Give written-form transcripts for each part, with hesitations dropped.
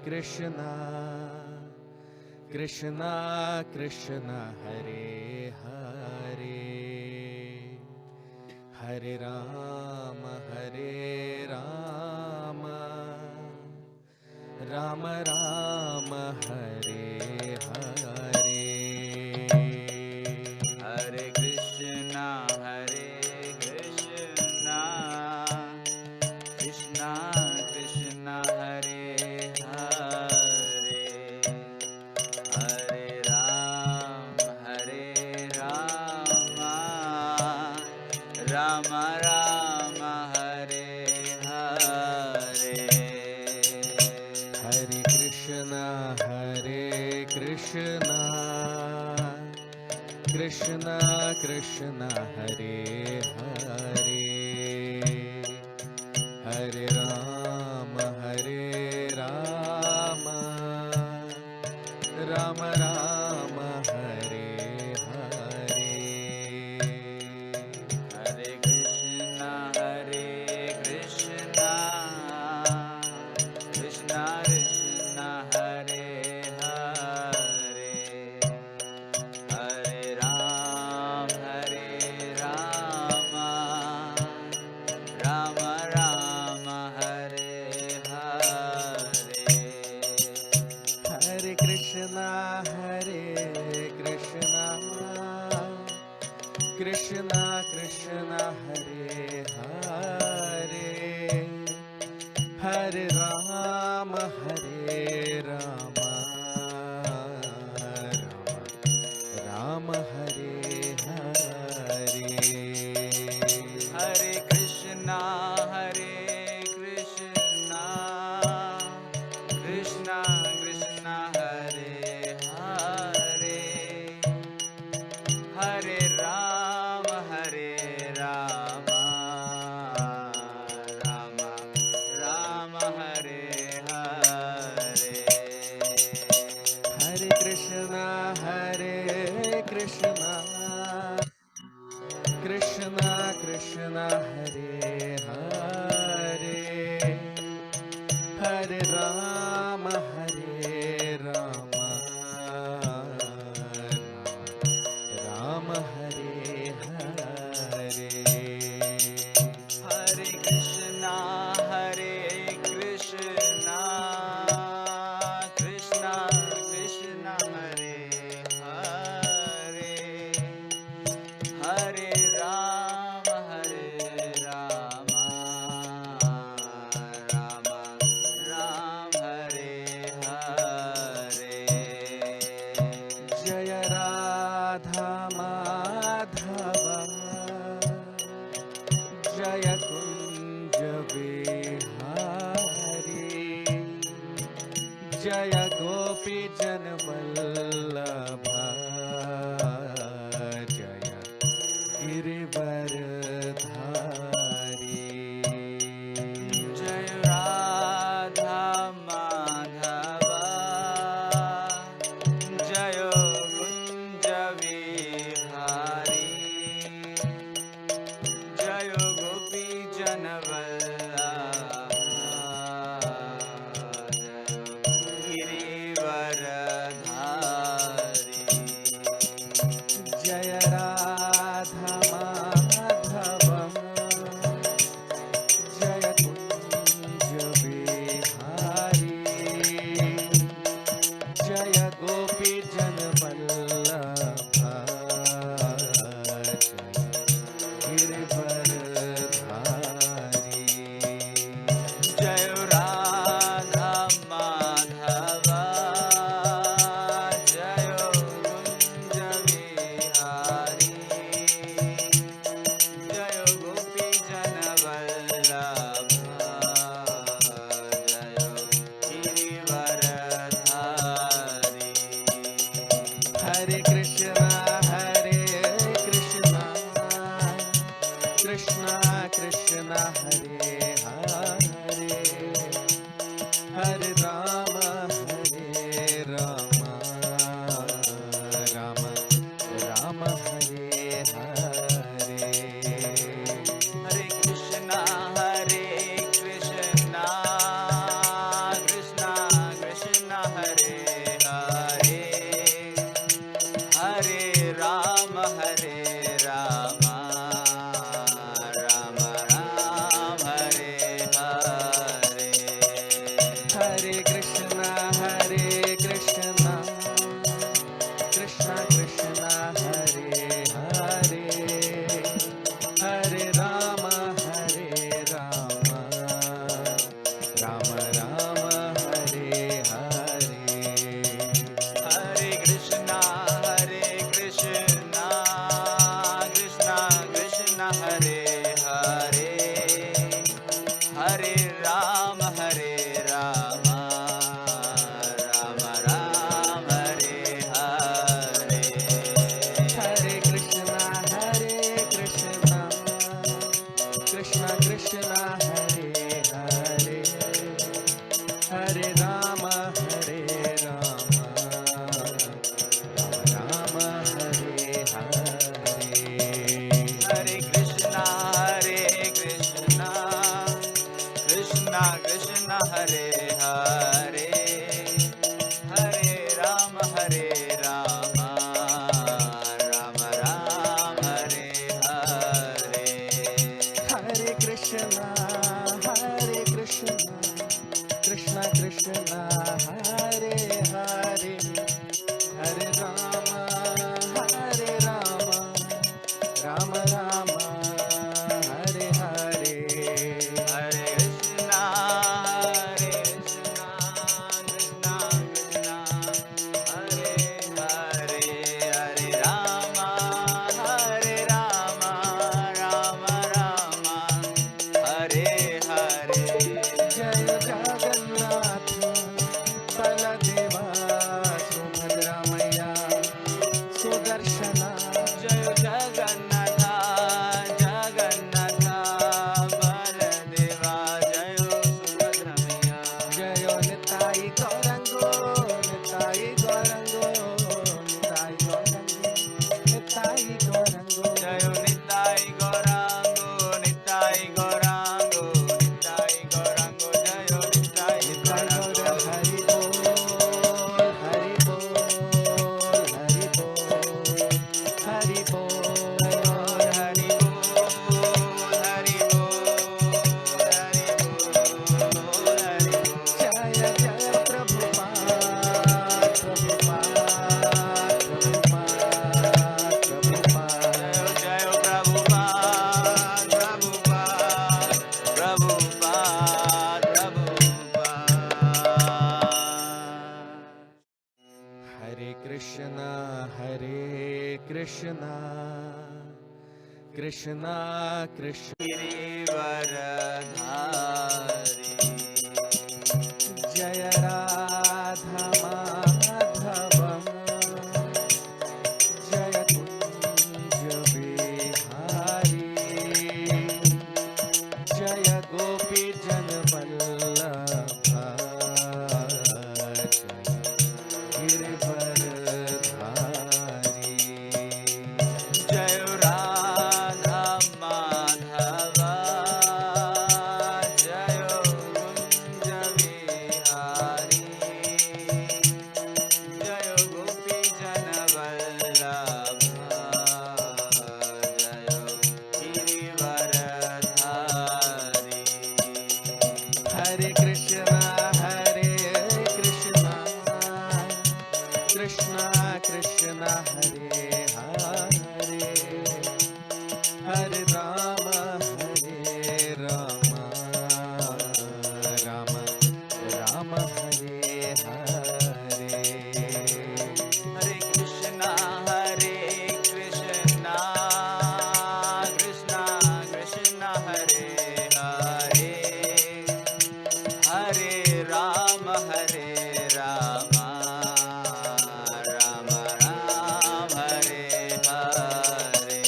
Krishna Krishna Krishna Hare Hare Hare Rama Rama Rama Hare Hare Hare Krishna Krishna Krishna Hare Hare Hare Rama Rama Rama Hare Hare Hare Krishna Krishna Krishna Hare Hare Hare Rama Rama Rama Hare Hare Hare Krishna Krishna Krishna Hare Hare Hare Rama Rama Rama Hare Hare Hare Krishna Krishna Krishna Hare Hare Hare Rama Rama Hare Hare Hare Krishna Krishna Krishna Hare Hare Hare Rama Rama Rama Hare Hare Hare Krishna बोल हरि बोल हरि बोल हरि बोल हरि बोल। जय जय प्रभुपाद प्रभुपाद प्रभुपाद प्रभुपाद जय प्रभुपाद प्रभुपाद प्रभुपाद प्रभुपाद। हरे कृष्णा कृष्णा कृष्ण गिरिवरधारी जय राधा माधव जय कुंज बिहारी जय गोपी जन वल्लभ गिरिवरधारी जय राधा माधव जय कुंज बिहारी जय गोपी जन वल्लभ जय गिरिवरधारी। हरे कृष्णा कृष्णा कृष्णा हरे हरे हरे राम राम राम हरे हरे हरे कृष्णा कृष्णा कृष्णा हरे हरे हरे राम राम राम हरे हरे।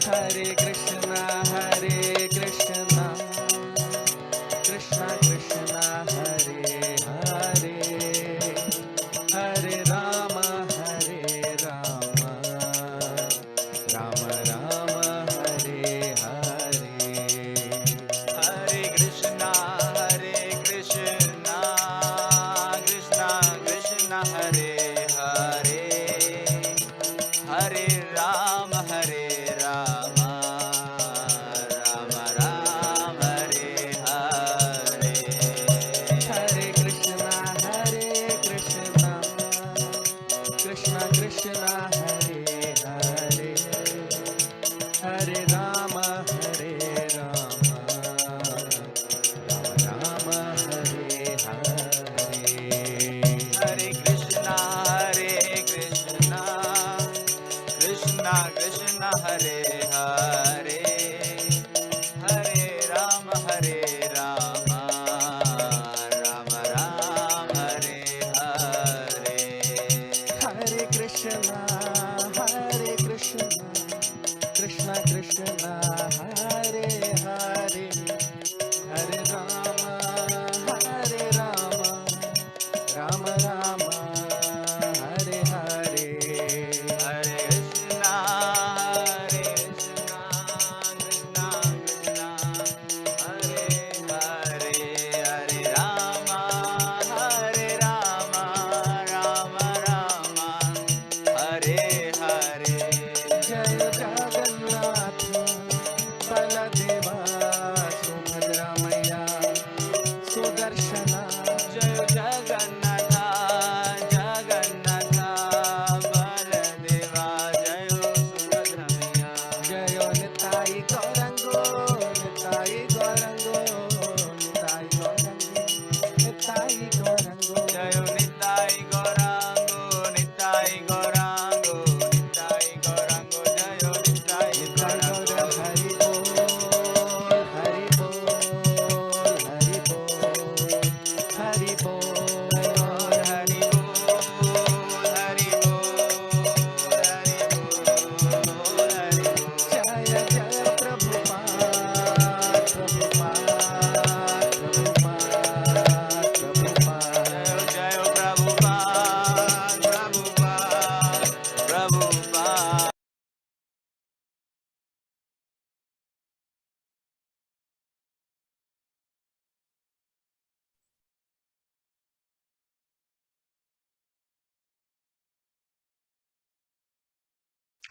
हरे कृष्णा कृष्णा कृष्णा हरे हरे हरे राम राम राम हरे हरे हरे कृष्णा कृष्णा कृष्णा हरे हरे हरे राम राम राम हरे हरे। हरे कृष्णा कृष्णा कृष्णा हरे हरे हरे राम राम हरे हरे हरे कृष्णा कृष्णा कृष्णा हरे हरे हरे राम राम राम हरे हरे। हरे Krishna Krishna Hare Hare Hare Ram Ram Hare Hare Hare Krishna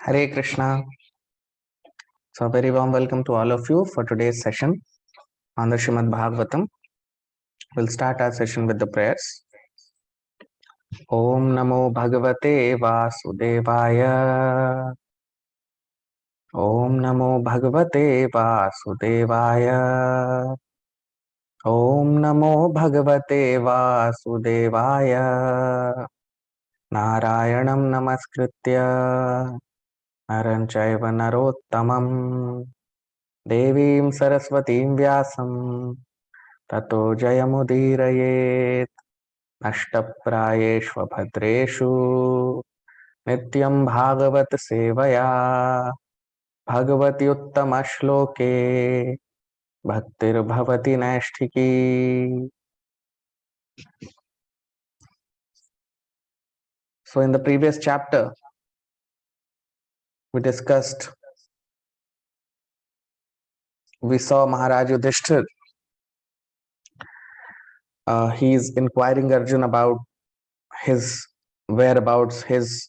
Hare Krishna. So, a very warm welcome to all of you for today's session on the Srimad Bhagavatam. We'll start our session with the prayers. Om Namo Bhagavate Vasudevaya. Om Namo Bhagavate Vasudevaya. Om Namo Bhagavate Vasudevaya. Narayanam Namaskritya Naram Chaiva Narottamam Devim Saraswatim Vyasam ततो जयमुदीरयेत् नष्टप्रायेष्वभद्रेषु नित्यं भागवत सेवया भगवति उत्तमश्लोके भक्तिर्भवति नैष्ठिकी. So in the previous chapter we saw Maharaj Yudhishthir. He is inquiring Arjun about his whereabouts, the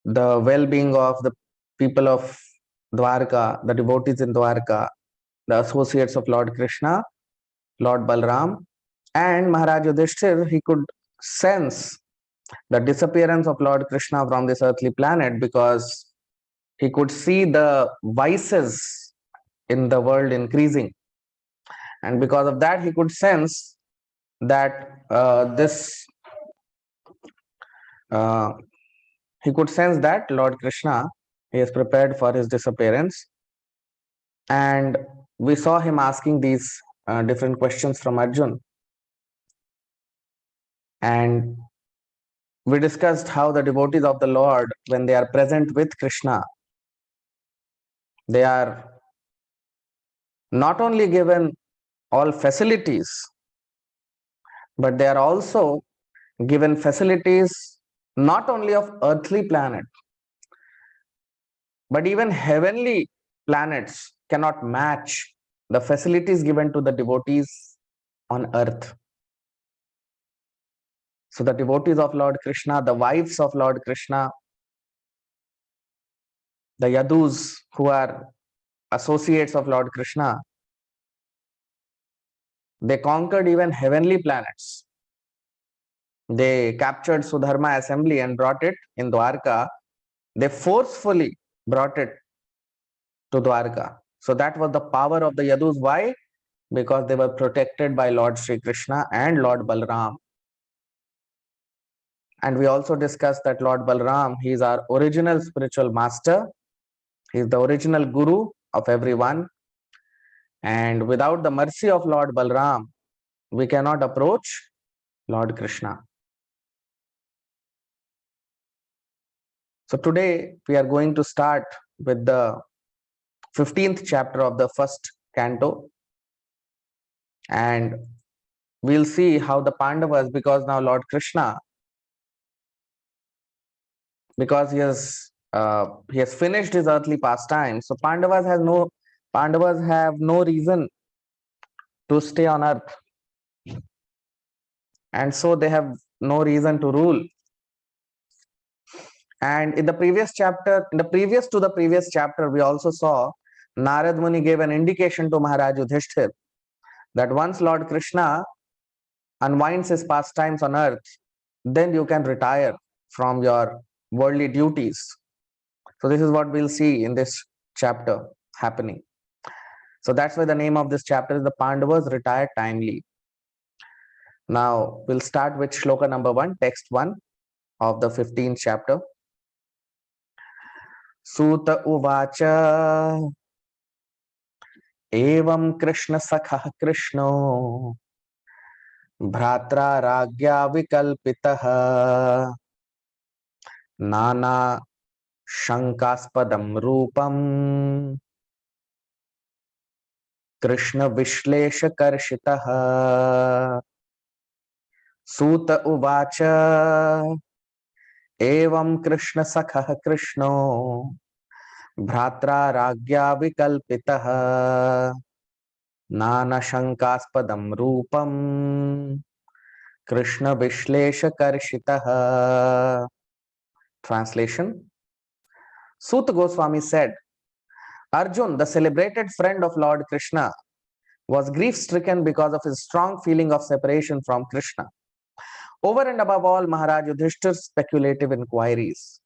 well-being of the people of Dwarka, the devotees in Dwarka, the associates of Lord Krishna, Lord Balram, and Maharaj Yudhishthir. He could sense the disappearance of Lord Krishna from this earthly planet because he could see the vices in the world increasing, and because of that he could sense that Lord Krishna is prepared for his disappearance. And we saw him asking these different questions from Arjun, and we discussed how the devotees of the Lord, when they are present with Krishna, they are not only given all facilities, but they are also given facilities not only of earthly planet, but even heavenly planets cannot match the facilities given to the devotees on earth. So the devotees of Lord Krishna, the wives of Lord Krishna, the Yadus who are associates of Lord Krishna, they conquered even heavenly planets. They captured Sudharma assembly and brought it in Dwarka. They forcefully brought it to Dwarka. So that was the power of the Yadus. Why? Because they were protected by Lord Sri Krishna and Lord Balram. And we also discussed that Lord Balram, he is our original spiritual master. He is the original guru of everyone. And without the mercy of Lord Balram, we cannot approach Lord Krishna. So today we are going to start with the 15th chapter of the first canto. And we'll see how the Pandavas, because now Lord Krishna, because he has finished his earthly pastimes, so Pandavas have no reason to stay on earth, and so they have no reason to rule. And in the previous chapter, previous chapter, we also saw Narad Muni gave an indication to Maharaj Yudhishthir that once Lord Krishna unwinds his pastimes on earth, then you can retire from your worldly duties. So this is what we'll see in this chapter happening. So that's why the name of this chapter is the Pandavas Retire Timely. Now we'll start with shloka number 1, text 1 of the 15th chapter. Suta uvacha evam Krishna sakhah Krishno bhratra ragya vikalpitah nana shankaspadam rupam Krishna vishlesha karshitah. Suta uvacha evam Krishna sakhah Krishno bhratra ragya vikalpitah nana shankaspadam rupam Krishna vishlesha karshitah. Translation. Suta Goswami said, Arjun, the celebrated friend of Lord Krishna, was grief-stricken because of his strong feeling of separation from Krishna. Over and above all, Maharaj Yudhishthir's speculative inquiries.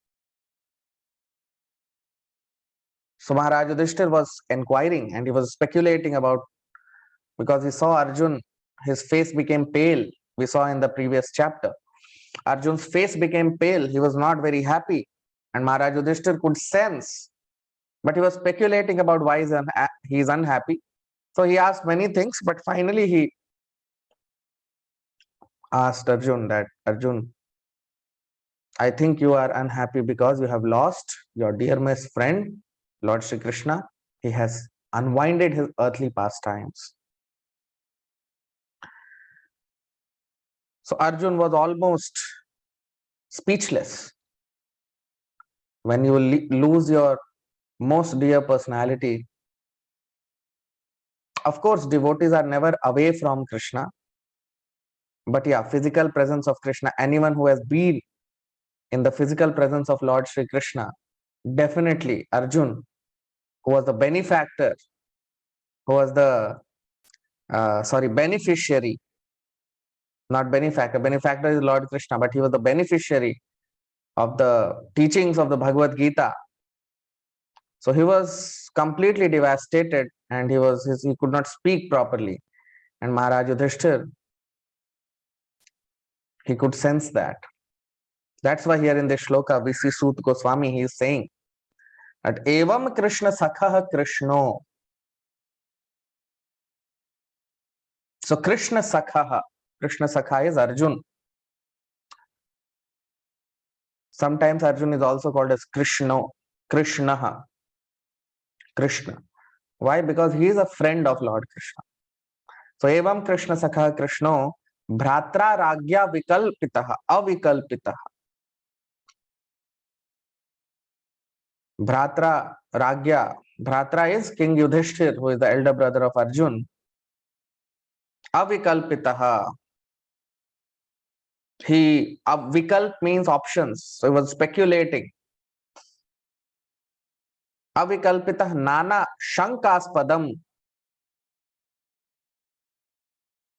So Maharaj Yudhishthir was inquiring and he was speculating about, because he saw Arjun, his face became pale. We saw in the previous chapter. Arjun's face became pale. He was not very happy. And Maharaj Yudhishthir could sense, but he was speculating about why he is unhappy. So he asked many things, but finally he asked Arjun that, Arjun, I think you are unhappy because you have lost your dearest friend, Lord Shri Krishna. He has unwinded his earthly pastimes. So Arjun was almost speechless. When you lose your most dear personality, of course, devotees are never away from Krishna. But yeah, physical presence of Krishna, anyone who has been in the physical presence of Lord Shri Krishna, definitely Arjun, who was the benefactor, who was the beneficiary, not benefactor. Benefactor is Lord Krishna, but he was the beneficiary of the teachings of the Bhagavad Gita. So he was completely devastated and he could not speak properly. And Maharaj Yudhishthir, he could sense that. That's why here in this shloka we see Suta Goswami, he is saying that Evam Krishna Sakha Krishno. So Krishna Sakha is Arjun. Sometimes Arjun is also called as Krishna. Krishna. Why? Because he is a friend of Lord Krishna. So Evam Krishna Sakha Krishno Bhratra Ragya Vikalpitaha Avikalpitaha. Bhratra Ragya. Bhratra is King Yudhishthir, who is the elder brother of Arjun. Avikalpitaha. Vikalp means options. So he was speculating. Avikalpitah Nana Shankaspadam.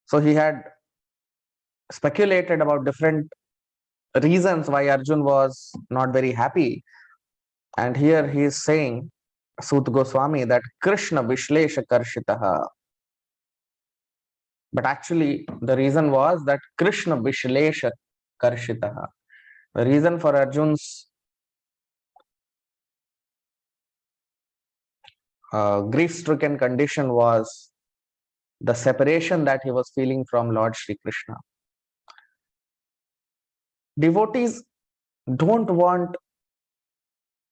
So he had speculated about different reasons why Arjun was not very happy. And here he is saying, Suta Goswami, that Krishna Vishlesha Karshitaha. But actually, the reason was that Krishna Vishlesha Karshitaha. The reason for Arjun's grief-stricken condition was the separation that he was feeling from Lord Shri Krishna. Devotees don't want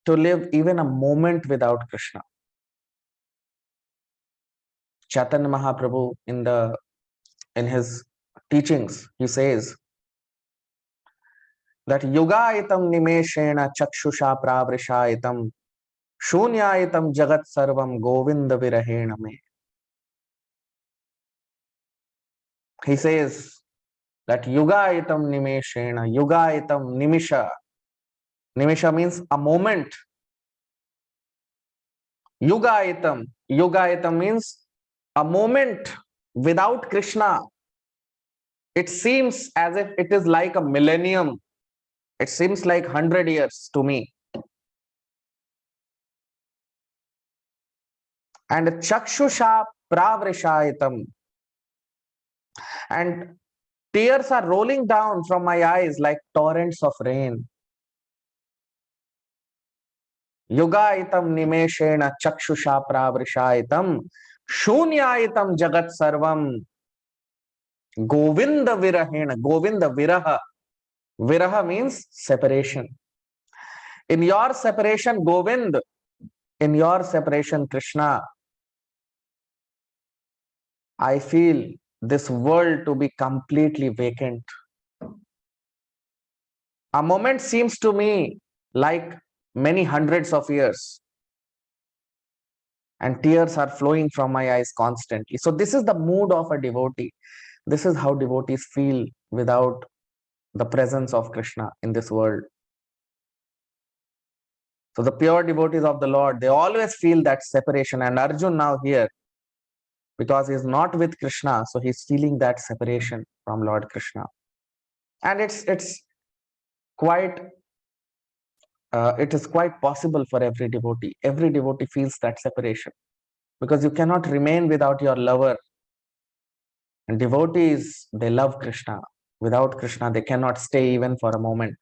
to live even a moment without Krishna. Chaitanya Mahaprabhu in his teachings, he says that Yugaitam Nimeshena Chakshusha Pravrishaitam Shunyaitam Jagat Sarvam Govinda Virahena Me. He says that Yugaitam Nimeshena, Yugaitam Nimisha. Nimisha means a moment. Yugaitam means a moment without Krishna. It seems as if it is like a millennium. It seems like 100 years to me. And Chakshusha Pravrishaitam. And tears are rolling down from my eyes like torrents of rain. Yugaitam Nimeshena Chakshusha Pravrishaitam Shunyaitam Jagat Sarvam Govinda Virahena. Govinda Viraha. Viraha means separation. In your separation, Govind, in your separation, Krishna, I feel this world to be completely vacant. A moment seems to me like many hundreds of years. And tears are flowing from my eyes constantly. So this is the mood of a devotee. This is how devotees feel without the presence of Krishna in this world. So the pure devotees of the Lord, they always feel that separation. And Arjun now here, because he is not with Krishna, so he's feeling that separation from Lord Krishna. And it's quite it is quite possible for every devotee. Every devotee feels that separation because you cannot remain without your lover. And devotees, they love Krishna. Without Krishna, they cannot stay even for a moment.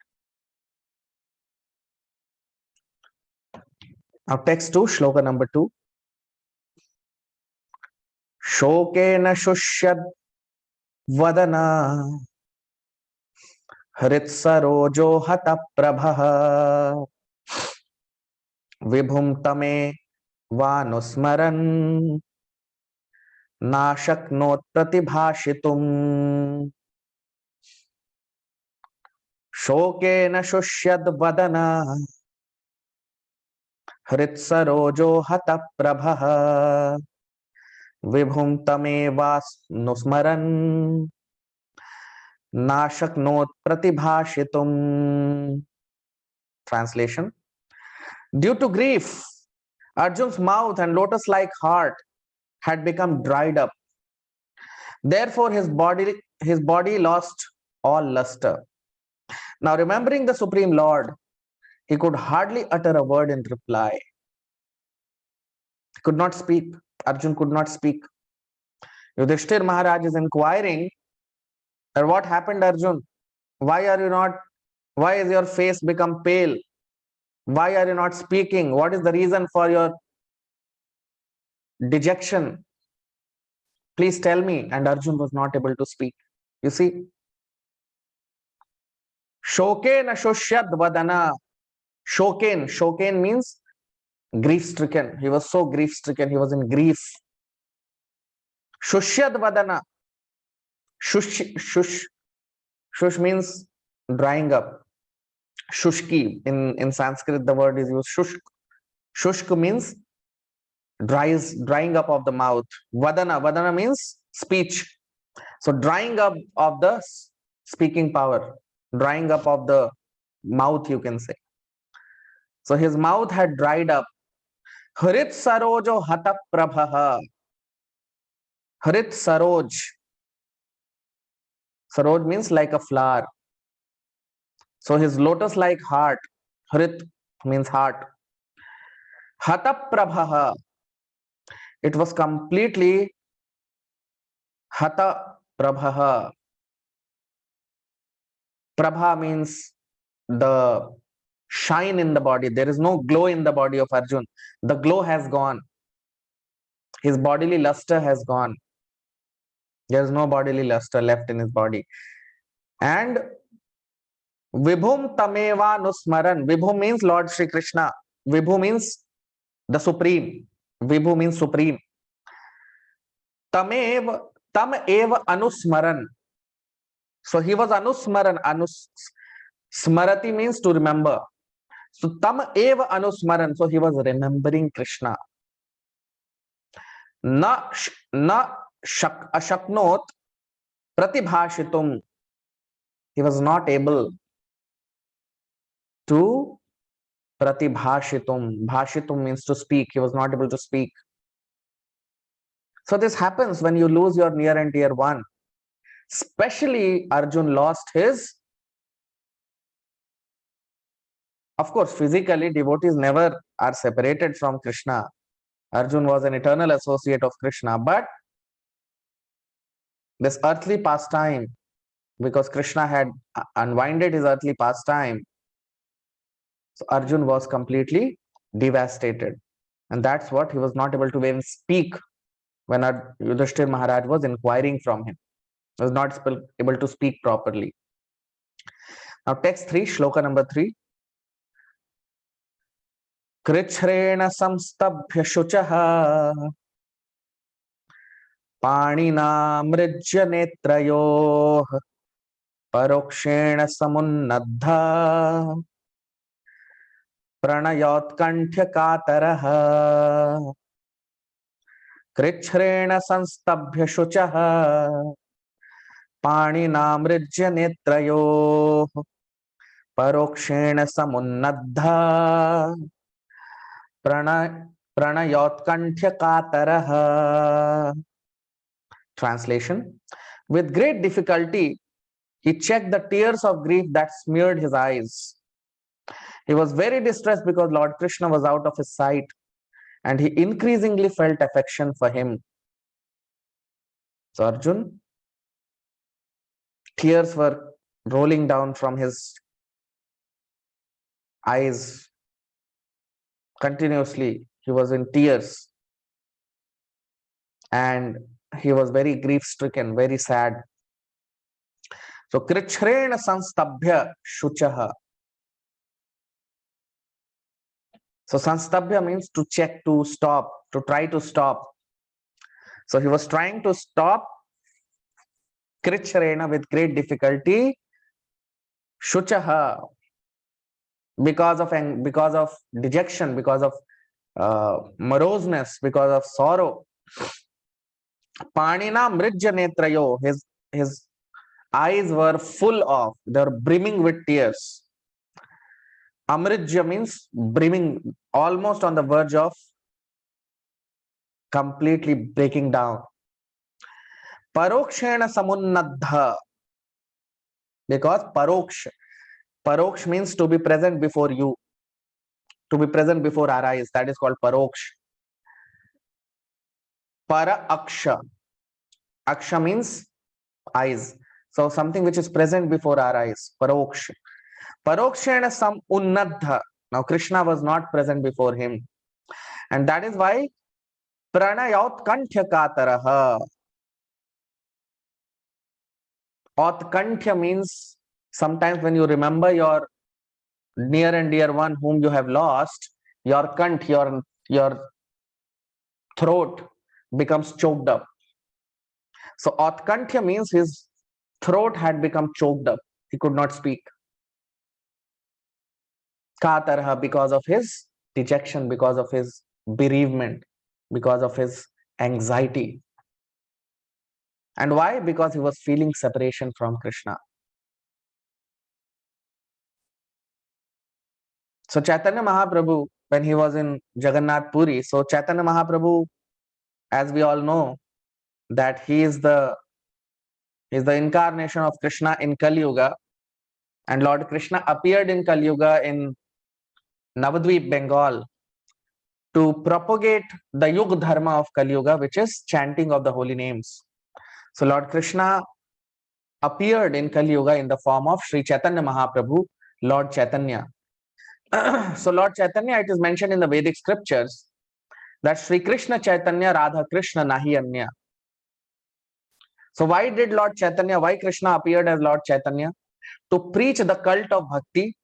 Now, text 2, shloka number 2. Shokena shushyad vadana hritsarojo hata prabha vibhum tame vanusmaran नाशक्नोत् प्रतिभाषितुम् शोकेन शुष्यद् वदन हृत्सरोजो हतप्रभः विभुं तमेवानुस्मरन् नाशक्नोत् प्रतिभाषितुम्. Translation: due to grief, Arjun's mouth and lotus-like heart had become dried up. Therefore, his body lost all luster. Now, remembering the Supreme Lord, he could hardly utter a word in reply. He could not speak. Arjun could not speak. Yudhishthir Maharaj is inquiring that what happened, Arjun? Why are you not? Why is your face become pale? Why are you not speaking? What is the reason for your dejection? Please tell me. And Arjun was not able to speak. You see, Shoken Ashoshyad Vadana. Shoken means grief-stricken. He was so grief-stricken. He was in grief. Shushyad Vadana. Shush means drying up. Shushki. In Sanskrit, the word is used shushk. Shushk means drying up of the mouth. Vadana means speech. So drying up of the speaking power, drying up of the mouth, you can say. So his mouth had dried up. Harit sarojo hata prabha. Harit saroj. Saroj means like a flower. So his lotus-like heart, harit means heart. Hata prabha. It was completely hata prabha. Prabha means the shine in the body. There is no glow in the body of Arjun. The glow has gone. His bodily luster has gone. There is no bodily luster left in his body. And Vibhum Tameva Nusmaran. Vibhum means Lord Shri Krishna. Vibhu means the Supreme. Vibhu means Supreme. Tam eva Anusmaran. So he was Anusmaran. Smarati means to remember. So Tam eva Anusmaran. So he was remembering Krishna. Na ashaknot pratibhashitum. He was not able to pratibhashitum. Bhashitum means to speak. He was not able to speak. So this happens when you lose your near and dear one. Especially Arjun lost his. Of course, physically, devotees never are separated from Krishna. Arjun was an eternal associate of Krishna. But this earthly pastime, because Krishna had unwinded his earthly pastime, so Arjun was completely devastated. And that's what he was not able to even speak when Yudhishthir Maharaj was inquiring from him. He was not able to speak properly. Now text 3, shloka number 3. Krichrena samstabhya shuchaha panina mrijya netrayoh parokshena samunnadha pranayotkanthya kataraha. Krichrena samstabhya shuchaha panina mrijya netrayoh parokshena samunnadha Pranayotkanthya kataraha. Translation: with great difficulty, he checked the tears of grief that smeared his eyes. He was very distressed because Lord Krishna was out of his sight, and he increasingly felt affection for him. So Arjun, tears were rolling down from his eyes continuously. He was in tears and he was very grief stricken, very sad. So krichrena sanstabhya shuchaha. So sanstabhya means to check, to stop, to try to stop. So he was trying to stop krichrena with great difficulty. Shuchaha, because of dejection, because of moroseness, because of sorrow. Panina mrijya netrayo, his eyes were full of, they were brimming with tears. Amrijya means brimming, almost on the verge of completely breaking down. Parokshena samunnadha, because paroksh means to be present before you, to be present before our eyes. That is called paroksh. Para aksha, aksha means eyes. So something which is present before our eyes, paroksh. Parokshena sam unnadha. Now Krishna was not present before him, and that is why pranayotkanthya kataraha. Otkanthya means sometimes when you remember your near and dear one whom you have lost, your kanth, your throat becomes choked up. So otkanthya means his throat had become choked up. He could not speak. Kataraha, because of his dejection, because of his bereavement, because of his anxiety. And why? Because he was feeling separation from Krishna. So Chaitanya Mahaprabhu, when he was in Jagannath Puri, so Chaitanya Mahaprabhu, as we all know, that he is the incarnation of Krishna in Kali Yuga, and Lord Krishna appeared in Kali Yuga in Navadvip, Bengal, to propagate the Yug Dharma of Kali Yuga, which is chanting of the holy names. So Lord Krishna appeared in Kali Yuga in the form of Sri Chaitanya Mahaprabhu, Lord Chaitanya. So Lord Chaitanya, it is mentioned in the Vedic scriptures that Sri Krishna Chaitanya Radha Krishna Nahi Anya. So why did Lord Chaitanya, why Krishna appeared as Lord Chaitanya? To preach the cult of bhakti,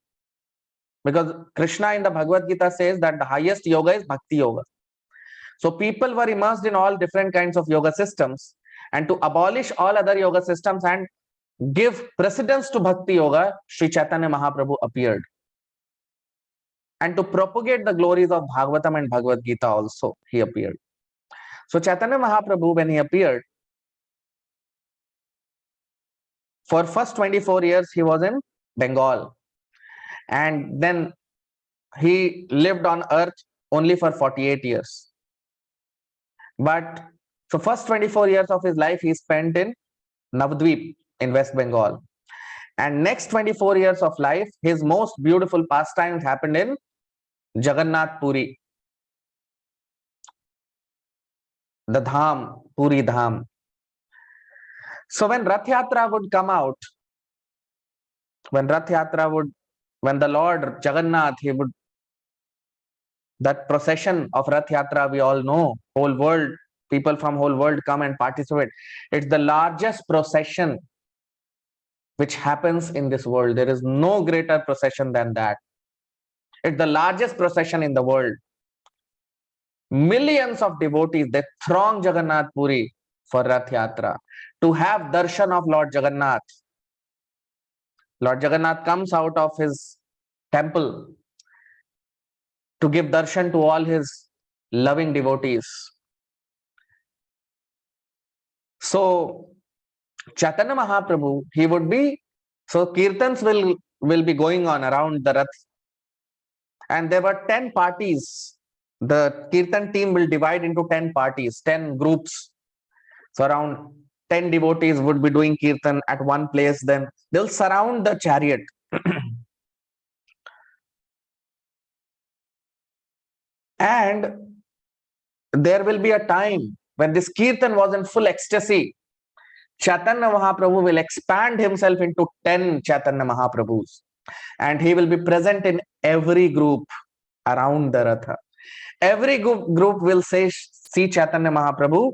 because Krishna in the Bhagavad Gita says that the highest yoga is bhakti yoga. So people were immersed in all different kinds of yoga systems, and to abolish all other yoga systems and give precedence to bhakti yoga, Sri Chaitanya Mahaprabhu appeared. And to propagate the glories of Bhagavatam and Bhagavad Gita also, he appeared. So Chaitanya Mahaprabhu, when he appeared, for first 24 years, he was in Bengal. And then he lived on earth only for 48 years. But so first 24 years of his life, he spent in Navadvip in West Bengal. And next 24 years of life, his most beautiful pastimes happened in Jagannath Puri, the Dham, Puri Dham. So when Rath Yatra would come out, when the Lord Jagannath, that procession of Rath Yatra, we all know, whole world, people from whole world come and participate. It's the largest procession which happens in this world. There is no greater procession than that. It's the largest procession in the world. Millions of devotees, they throng Jagannath Puri for Rath Yatra to have darshan of Lord Jagannath. Lord Jagannath comes out of his temple to give darshan to all his loving devotees. So Chaitanya Mahaprabhu, he would be, so kirtans will be going on around the Rath, and there were 10 parties the Kirtan team will divide into 10 parties, 10 groups. So around 10 devotees would be doing Kirtan at one place. Then they'll surround the chariot. And there will be a time when this Kirtan was in full ecstasy. Chaitanya Mahaprabhu will expand himself into 10 Chaitanya Mahaprabhus. And he will be present in every group around the Ratha. Every group will see Chaitanya Mahaprabhu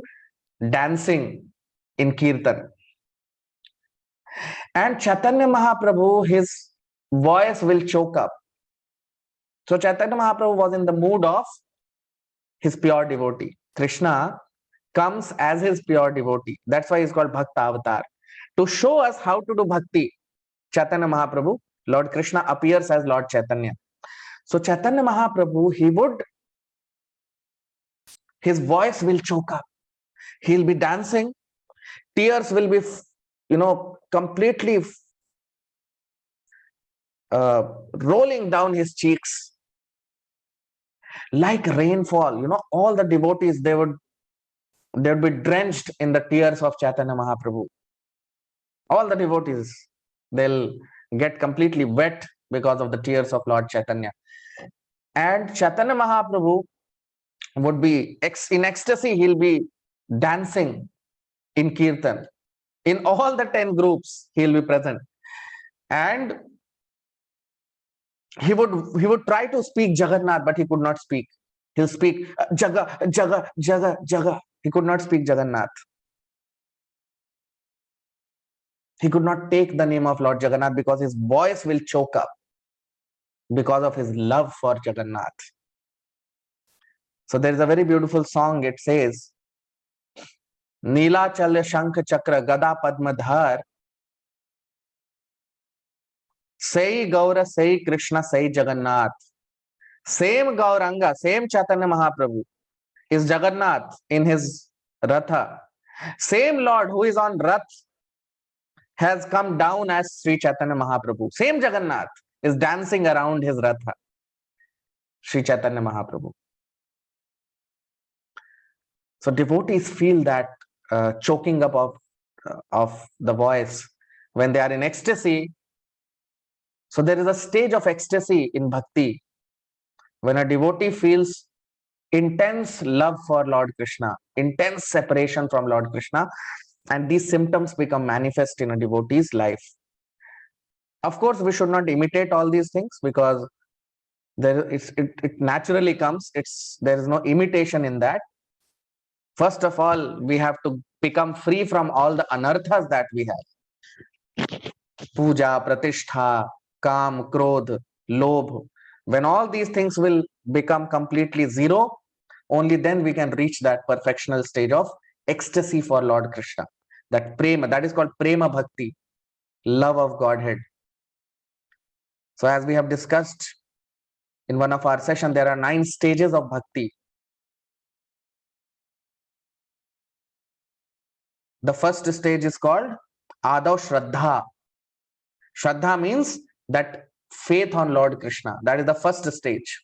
dancing in Kirtan. And Chaitanya Mahaprabhu, his voice will choke up. So Chaitanya Mahaprabhu was in the mood of his pure devotee. Krishna comes as his pure devotee. That's why he's called Bhakta Avatar. To show us how to do bhakti, Chaitanya Mahaprabhu, Lord Krishna appears as Lord Chaitanya. So Chaitanya Mahaprabhu, his voice will choke up. He'll be dancing. Tears will be, completely rolling down his cheeks like rainfall. All the devotees, they would be drenched in the tears of Chaitanya Mahaprabhu. All the devotees, they'll get completely wet because of the tears of Lord Chaitanya. And Chaitanya Mahaprabhu would be in ecstasy. He'll be dancing in Kirtan. In all the 10 groups, he'll be present. And he would try to speak Jagannath, but he could not speak. He'll speak Jaga, Jaga, Jaga, Jaga. He could not speak Jagannath. He could not take the name of Lord Jagannath because his voice will choke up because of his love for Jagannath. So there is a very beautiful song. It says, Neelachalya Shankh Chakra Gada Padmadhar, Sai Gaura, Sai Krishna, Sai Jagannath. Same Gauranga, same Chaitanya Mahaprabhu is Jagannath in his Ratha. Same Lord who is on Rath has come down as Sri Chaitanya Mahaprabhu. Same Jagannath is dancing around his Ratha, Sri Chaitanya Mahaprabhu. So devotees feel that choking up of the voice when they are in ecstasy. So there is a stage of ecstasy in bhakti when a devotee feels intense love for Lord Krishna, intense separation from Lord Krishna, and these symptoms become manifest in a devotee's life. Of course, we should not imitate all these things because it naturally comes. There is no imitation in that. First of all, we have to become free from all the anarthas that we have. Puja, pratishtha, kam, krodh, lobh. When all these things will become completely zero, only then we can reach that perfectional stage of ecstasy for Lord Krishna. That prema, that is called prema bhakti, love of Godhead. So as we have discussed in one of our sessions, there are 9 stages of bhakti. The first stage is called Adav Shraddha. Shraddha means that faith on Lord Krishna. That is the first stage.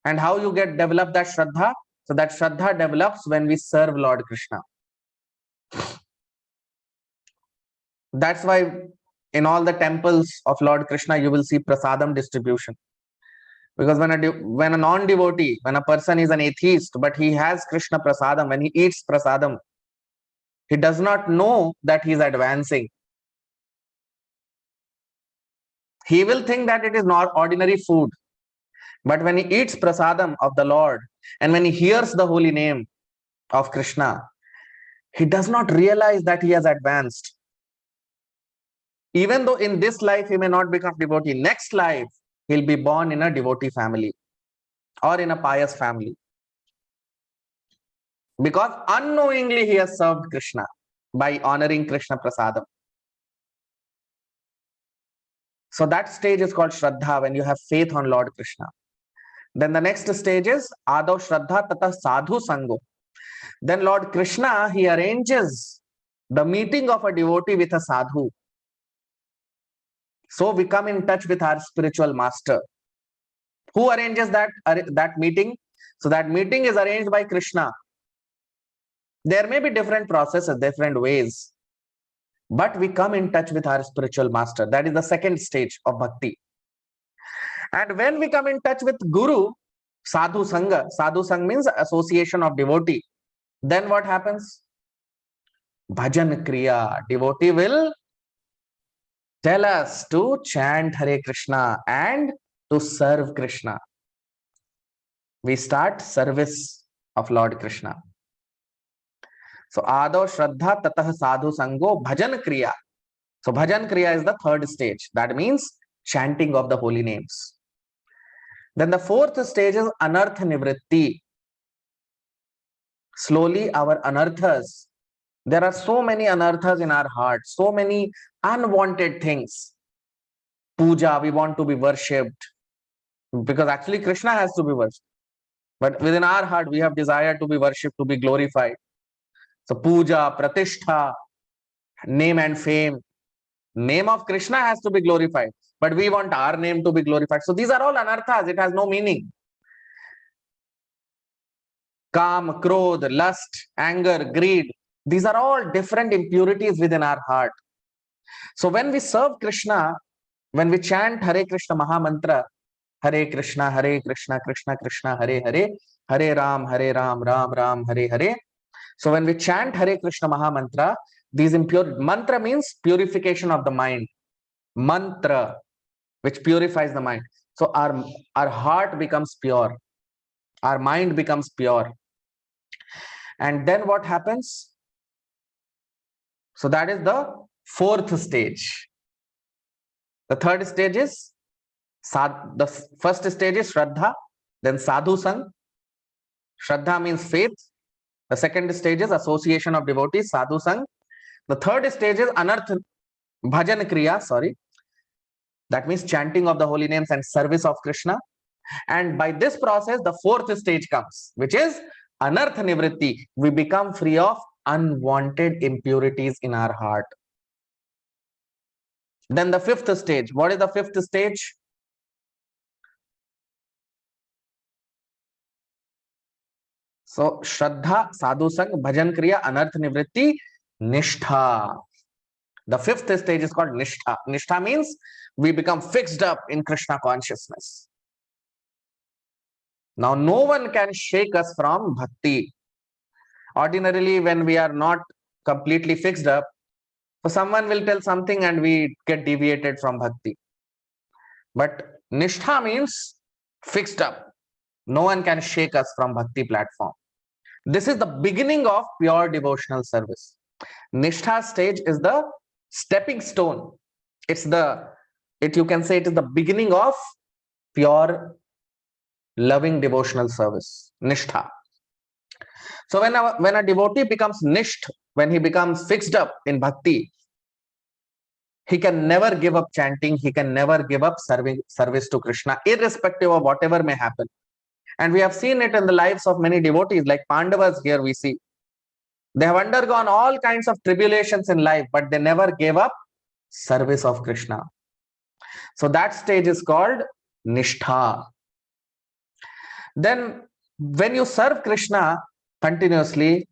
And how you develop that Shraddha? So that Shraddha develops when we serve Lord Krishna. That's why in all the temples of Lord Krishna, you will see prasadam distribution. Because when a non-devotee, when a person is an atheist, but he has Krishna prasadam, when he eats prasadam, he does not know that he is advancing. He will think that it is not ordinary food. But when he eats prasadam of the Lord, and when he hears the holy name of Krishna, he does not realize that he has advanced. Even though in this life he may not become devotee, next life he'll be born in a devotee family or in a pious family. Because unknowingly he has served Krishna by honoring Krishna prasadam. So that stage is called Shraddha, when you have faith on Lord Krishna. Then the next stage is Adav Shraddha Tata Sadhu Sango. Then Lord Krishna, he arranges the meeting of a devotee with a sadhu. So we come in touch with our spiritual master, Who arranges that meeting? So that meeting is arranged by Krishna. There may be different processes, different ways, but we come in touch with our spiritual master. That is the second stage of bhakti. And when we come in touch with Guru, sadhu sangha means association of devotee. Then what happens? Bhajan kriya. Devotee will tell us to chant Hare Krishna and to serve Krishna. We start service of Lord Krishna. So Adav Shraddha Tatah Sadhu Sango Bhajan Kriya. So Bhajan Kriya is the third stage. That means chanting of the holy names. Then the fourth stage is Anartha Nivritti. Slowly our anarthas. There are so many anarthas in our heart, so many unwanted things. Puja, we want to be worshipped. Because actually Krishna has to be worshipped. But within our heart, we have desire to be worshipped, to be glorified. So puja, pratishtha, name and fame. Name of Krishna has to be glorified. But we want our name to be glorified. So these are all anarthas. It has no meaning. Kam, krodh, lust, anger, greed. These are all different impurities within our heart. So when we serve Krishna, when we chant Hare Krishna Mahamantra, Hare Krishna, Krishna Krishna, Hare Hare, Hare Ram, Ram Ram, Hare Hare. So when we chant Hare Krishna Mahamantra, these impure mantra means purification of the mind. Mantra, which purifies the mind. So our heart becomes pure. Our mind becomes pure. And then what happens? So that is the fourth stage. The third stage is the first stage is Shraddha, then Sadhu Sang. Shraddha means faith. The second stage is association of devotees, Sadhu Sang. The third stage is Anartha Bhajan Kriya, That means chanting of the holy names and service of Krishna. And by this process, the fourth stage comes, which is Anartha Nivritti. We become free of unwanted impurities in our heart. Then the fifth stage. What is the fifth stage? So Shraddha, Sadhu Sang, Bhajan Kriya, Anartha Nivritti, Nishtha. The fifth stage is called Nishtha. Nishtha means we become fixed up in Krishna consciousness. Now, no one can shake us from bhakti. Ordinarily, when we are not completely fixed up, so someone will tell something and we get deviated from bhakti. But Nishtha means fixed up. No one can shake us from bhakti platform. This is the beginning of pure devotional service. Nishtha stage is the stepping stone. You can say it is the beginning of pure loving devotional service. Nishtha. So when a devotee becomes nisht, when he becomes fixed up in bhakti, he can never give up chanting, he can never give up service to Krishna, irrespective of whatever may happen. And we have seen it in the lives of many devotees, like Pandavas here we see. They have undergone all kinds of tribulations in life, but they never gave up service of Krishna. So that stage is called Nishtha. Then when you serve Krishna continuously,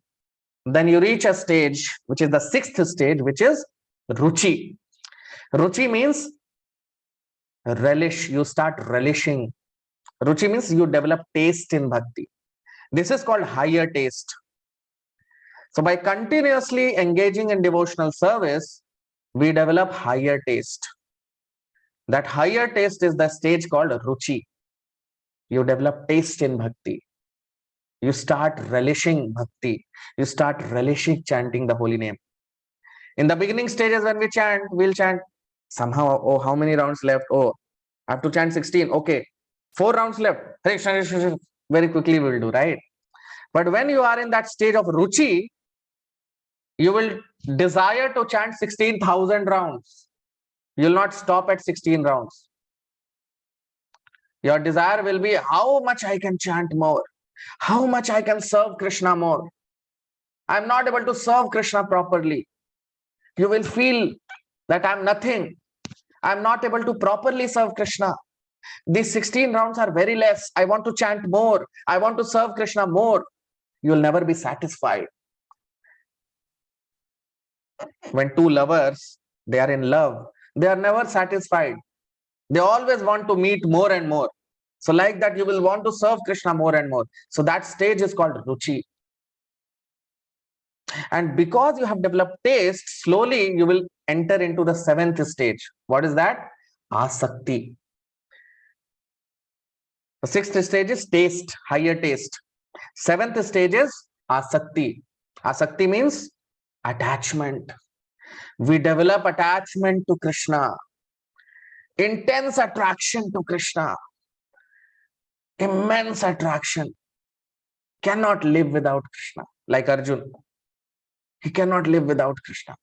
then you reach a stage, which is the sixth stage, which is Ruchi. Ruchi means relish. You start relishing. Ruchi means you develop taste in bhakti. This is called higher taste. So by continuously engaging in devotional service, we develop higher taste. That higher taste is the stage called Ruchi. You develop taste in bhakti. You start relishing bhakti. You start relishing chanting the holy name. In the beginning stages, when we chant, we'll chant somehow, oh, how many rounds left? Oh, I have to chant 16. Okay, 4 rounds left. Very quickly we will do, right? But when you are in that stage of Ruchi, you will desire to chant 16,000 rounds. You will not stop at 16 rounds. Your desire will be how much I can chant more, how much I can serve Krishna more. I'm not able to serve Krishna properly. You will feel that I'm nothing. I'm not able to properly serve Krishna. These 16 rounds are very less. I want to chant more. I want to serve Krishna more. You will never be satisfied. When two lovers, they are in love, they are never satisfied. They always want to meet more and more. So like that, you will want to serve Krishna more and more. So that stage is called ruchi. And because you have developed taste, slowly you will enter into the seventh stage. What is that? Asakti. The sixth stage is taste, higher taste. Seventh stage is asakti. Asakti means attachment. We develop attachment to Krishna, intense attraction to Krishna, immense attraction. Cannot live without Krishna. Like Arjun, he cannot live without Krishna.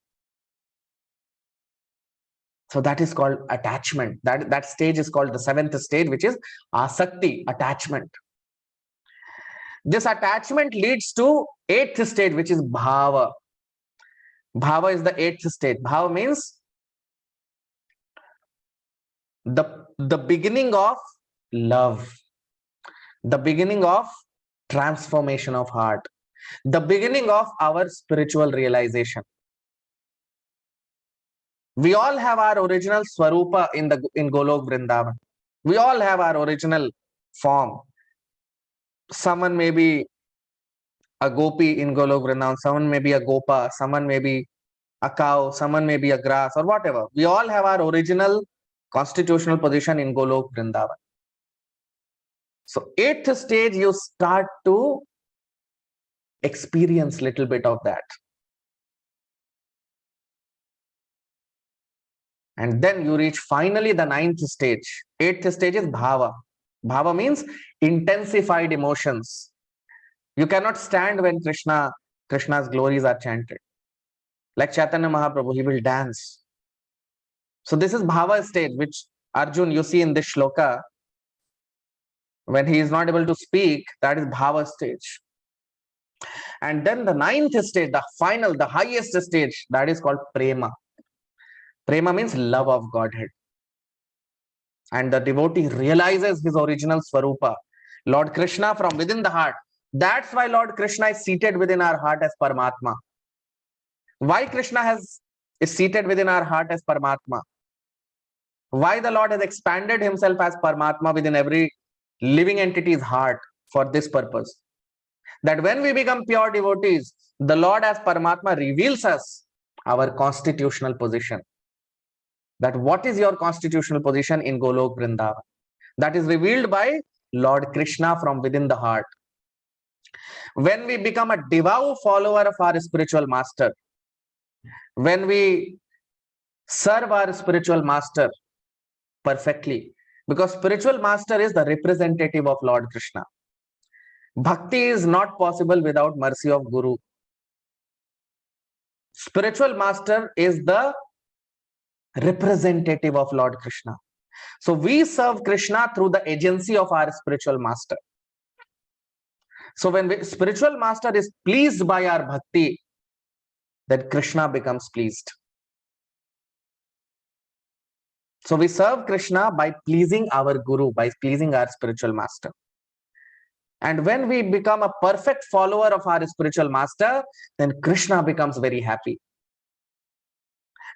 So that is called attachment. That stage is called the seventh stage, which is asakti, attachment. This attachment leads to eighth stage, which is bhava. Bhava is the eighth stage. Bhava means the beginning of love, the beginning of transformation of heart, the beginning of our spiritual realization. We all have our original Swarupa in Golok Vrindavan. We all have our original form. Someone may be a gopi in Golok Vrindavan, someone may be a gopa, someone may be a cow, someone may be a grass, or whatever. We all have our original constitutional position in Golok Vrindavan. So eighth stage, you start to experience little bit of that. And then you reach finally the ninth stage. Eighth stage is bhava. Bhava means intensified emotions. You cannot stand when Krishna's glories are chanted. Like Chaitanya Mahaprabhu, he will dance. So this is bhava stage, which Arjun, you see in this shloka, when he is not able to speak, that is bhava stage. And then the ninth stage, the final, the highest stage, that is called prema. Prema means love of Godhead. And the devotee realizes his original Swarupa, Lord Krishna from within the heart. That's why Lord Krishna is seated within our heart as Paramatma. Why Krishna is seated within our heart as Paramatma? Why the Lord has expanded himself as Paramatma within every living entity's heart for this purpose? That when we become pure devotees, the Lord as Paramatma reveals us our constitutional position. That what is your constitutional position in Golok Vrindavan? That is revealed by Lord Krishna from within the heart. When we become a devout follower of our spiritual master, when we serve our spiritual master perfectly, because spiritual master is the representative of Lord Krishna. Bhakti is not possible without mercy of Guru. Spiritual master is the representative of Lord Krishna. So we serve Krishna through the agency of our spiritual master. So when spiritual master is pleased by our bhakti, then Krishna becomes pleased. So we serve Krishna by pleasing our Guru, by pleasing our spiritual master. And when we become a perfect follower of our spiritual master, then Krishna becomes very happy.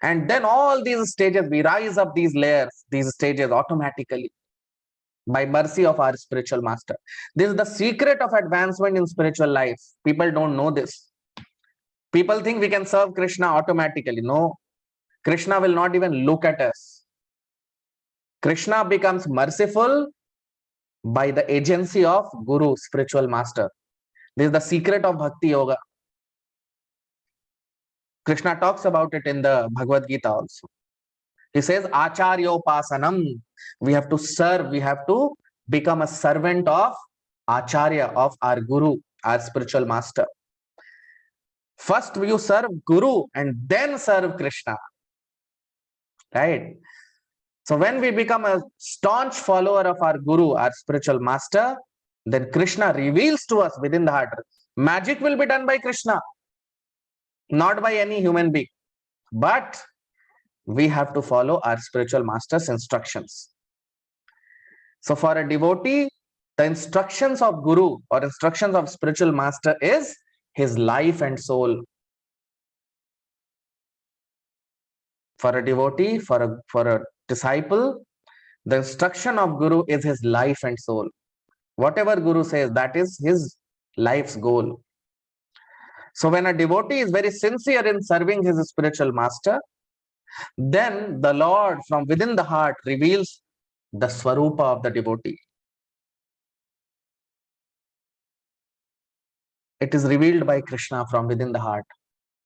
And then all these stages, we rise up these layers, these stages automatically by mercy of our spiritual master. This is the secret of advancement in spiritual life. People don't know this. People think we can serve Krishna automatically. No, Krishna will not even look at us. Krishna becomes merciful by the agency of Guru, spiritual master. This is the secret of Bhakti Yoga. Krishna talks about it in the Bhagavad Gita also. He says, Acharyopasanam. We have to serve, we have to become a servant of Acharya, of our Guru, our spiritual master. First you serve Guru and then serve Krishna. Right? So when we become a staunch follower of our Guru, our spiritual master, then Krishna reveals to us within the heart. Magic will be done by Krishna, not by any human being. But we have to follow our spiritual master's instructions. So for a devotee, the instructions of Guru or instructions of spiritual master is his life and soul. For a devotee, for a disciple, the instruction of Guru is his life and soul. Whatever Guru says, that is his life's goal. So when a devotee is very sincere in serving his spiritual master, then the Lord from within the heart reveals the Swarupa of the devotee. It is revealed by Krishna from within the heart,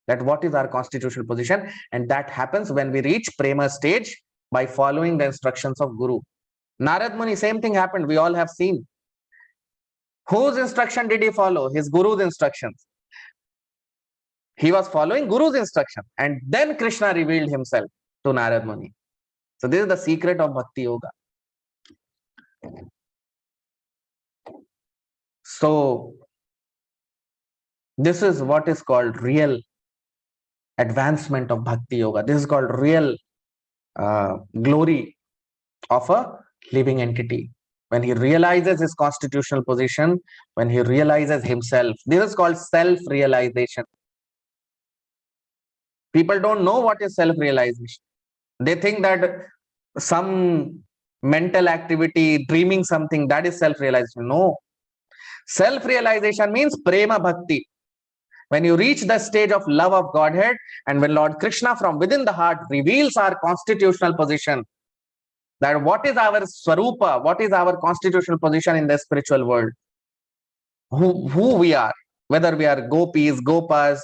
that what is our constitutional position, and that happens when we reach Prema stage by following the instructions of Guru. Narad Muni, same thing happened. We all have seen. Whose instruction did he follow? His Guru's instructions. He was following Guru's instruction, and then Krishna revealed himself to Narad Muni. So this is the secret of Bhakti Yoga. So this is what is called real advancement of Bhakti Yoga. This is called real glory of a living entity. When he realizes his constitutional position, when he realizes himself, this is called self-realization. People don't know what is self-realization. They think that some mental activity, dreaming something, that is self-realization. No. Self-realization means prema bhakti. When you reach the stage of love of Godhead, and when Lord Krishna from within the heart reveals our constitutional position, that what is our swarupa, what is our constitutional position in the spiritual world, who we are, whether we are gopis, gopas,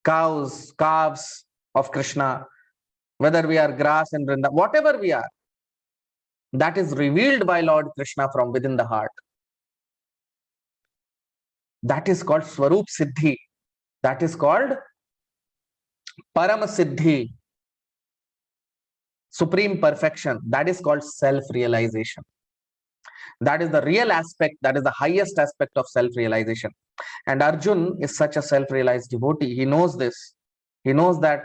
cows, calves of Krishna, whether we are grass and Vrinda, whatever we are, that is revealed by Lord Krishna from within the heart. That is called Swarup Siddhi. That is called Param Siddhi, supreme perfection. That is called self-realization. That is the real aspect, that is the highest aspect of self-realization. And Arjun is such a self-realized devotee. He knows this. He knows that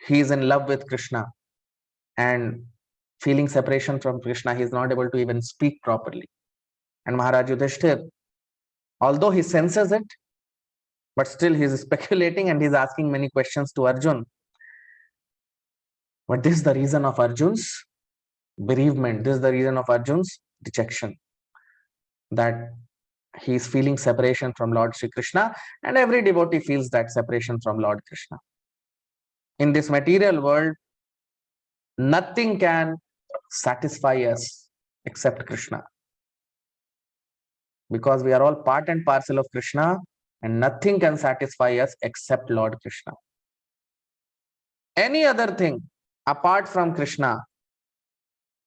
he is in love with Krishna, and feeling separation from Krishna, he is not able to even speak properly. And Maharaj Yudhishthir, although he senses it, but still he is speculating and he is asking many questions to Arjun. But this is the reason of Arjun's bereavement. This is the reason of Arjun's dejection, that he is feeling separation from Lord Shri Krishna, and every devotee feels that separation from Lord Krishna. In this material world, nothing can satisfy us except Krishna, because we are all part and parcel of Krishna, and nothing can satisfy us except Lord Krishna. Any other thing apart from Krishna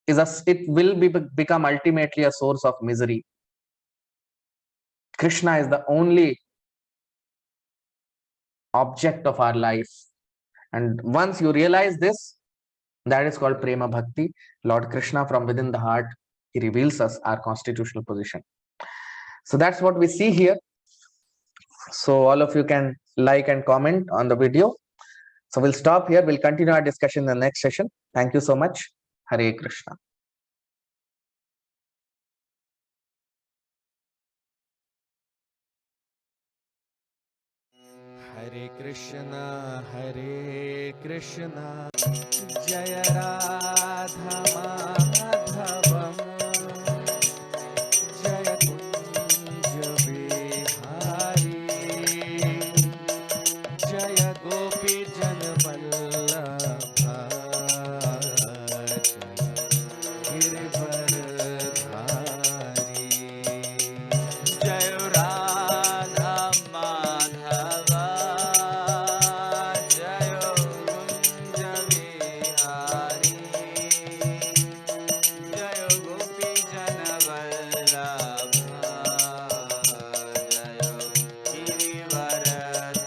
it will become ultimately a source of misery. Krishna is the only object of our life, and once you realize this, that is called Prema Bhakti. Lord Krishna from within the heart, he reveals us our constitutional position. So that's what we see here. So all of you can like and comment on the video. So we'll stop here. We'll continue our discussion in the next session. Thank you so much. Hare Krishna. Hare Krishna, Jaya Radha Madhavam, Jaya Kunja Bihari, Jaya Gopi Jana Vallabha, Girivardhari, Jaya Radha Madhava, Jaya Kunja Vihari, Jaya Gopi Jana Vallabha, Jaya Girivardhari.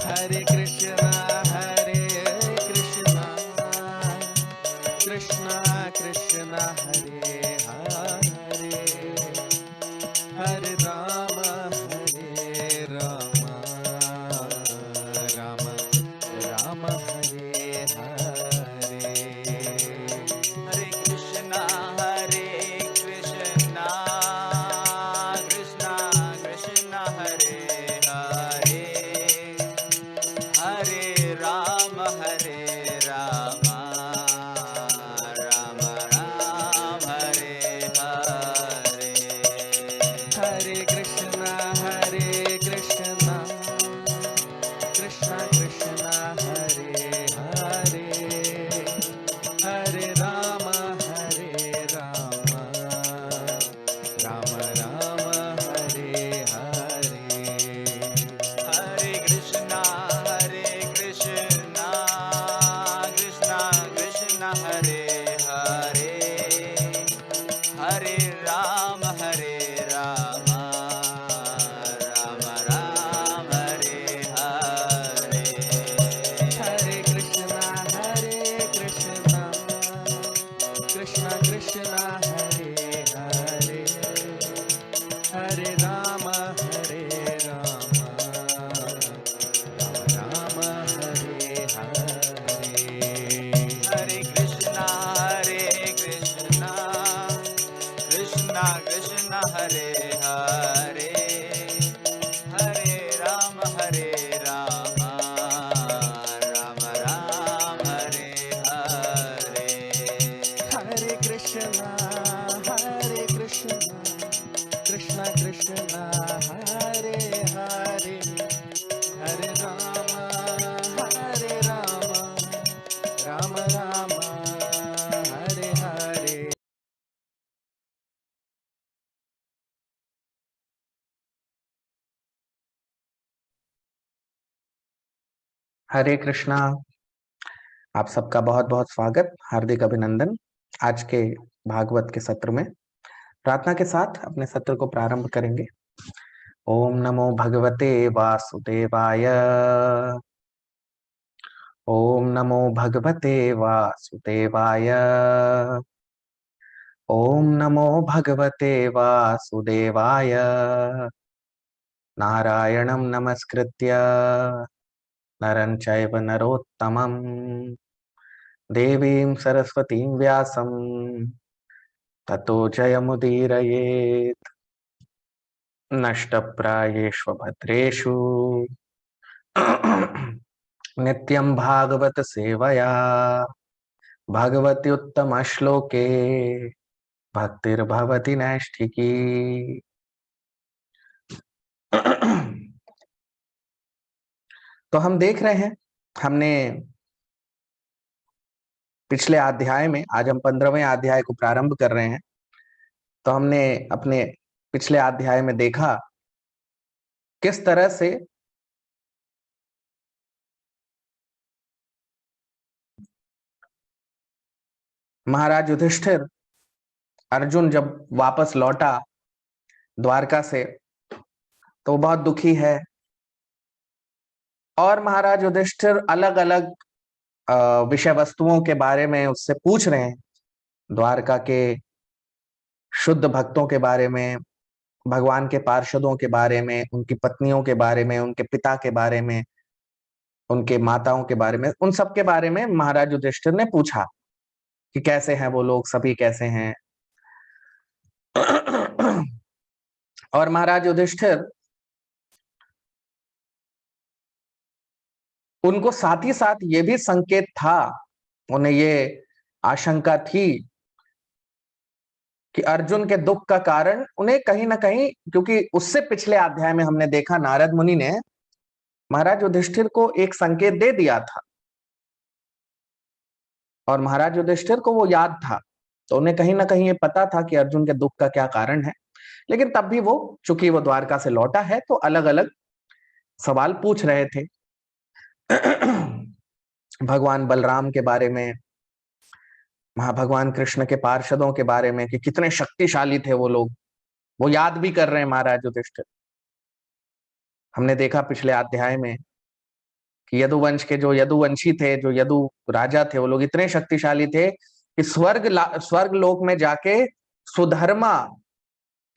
Hare Krishna, Krishna Krishna, Hare Hare, Hare Rama, Rama Rama, Hare Hare. हरे राम राम राम हरे हरे। हरे कृष्णा कृष्णा कृष्णा हरे हरे, हरे राम राम राम हरे हरे। हरे कृष्णा कृष्णा कृष्णा हरे हरे, हरे राम राम राम हरे हरे। हरे कृष्णा कृष्णा कृष्णा हरे हरे, हरे राम राम राम हरे हरे। हरे कृष्णा। आप सबका बहुत बहुत स्वागत, हार्दिक अभिनंदन आज के भागवत के सत्र में। प्रार्थना के साथ अपने सत्र को प्रारंभ करेंगे। ओम नमो भगवते वासुदेवाय। ओम नमो भगवते वासुदेवाय। ओम नमो भगवते वासुदेवाय। नारायणं नमस्कृत्य नरं चैव नरोत्तमं देवीं सरस्वतीं व्यासं ततो जयमुदीरयेत्। नष्टप्रायेषु भद्रेषु नित्यं भागवत सेवया भगवत्युत्तमश्लोके भक्तिर्भवति नैष्ठिकी। तो हम देख रहे हैं, हमने पिछले अध्याय में, आज हम 15वें अध्याय को प्रारंभ कर रहे हैं। तो हमने अपने पिछले अध्याय में देखा किस तरह से महाराज युधिष्ठिर, अर्जुन जब वापस लौटा द्वारका से तो वो बहुत दुखी है, और महाराज युधिष्ठिर अलग अलग विषय वस्तुओं के बारे में उससे पूछ रहे हैं। द्वारका के शुद्ध भक्तों के बारे में, भगवान के पार्षदों के बारे में, उनकी पत्नियों के बारे में, उनके पिता के बारे में, उनके माताओं के बारे में, उन सब के बारे में महाराज युधिष्ठिर ने पूछा कि कैसे हैं वो लोग, सभी कैसे हैं। और महाराज युधिष्ठिर उनको साथ ही साथ ये भी संकेत था, उन्हें ये आशंका थी कि अर्जुन के दुख का कारण उन्हें कहीं ना कहीं, क्योंकि उससे पिछले अध्याय में हमने देखा नारद मुनि ने महाराज युधिष्ठिर को एक संकेत दे दिया था और महाराज युधिष्ठिर को वो याद था। तो उन्हें कहीं ना कहीं ये पता था कि अर्जुन के दुख का क्या कारण है। लेकिन तब भी वो, चूंकि वो द्वारका से लौटा है, तो अलग अलग सवाल पूछ रहे थे। भगवान बलराम के बारे में, भगवान कृष्ण के पार्षदों के बारे में कि कितने शक्तिशाली थे वो लोग, वो याद भी कर रहे हैं महाराज युधिष्ठिर। हमने देखा पिछले अध्याय में कि यदुवंश के जो यदुवंशी थे, जो यदु राजा थे, वो लोग इतने शक्तिशाली थे कि स्वर्ग लोक में जाके सुधर्मा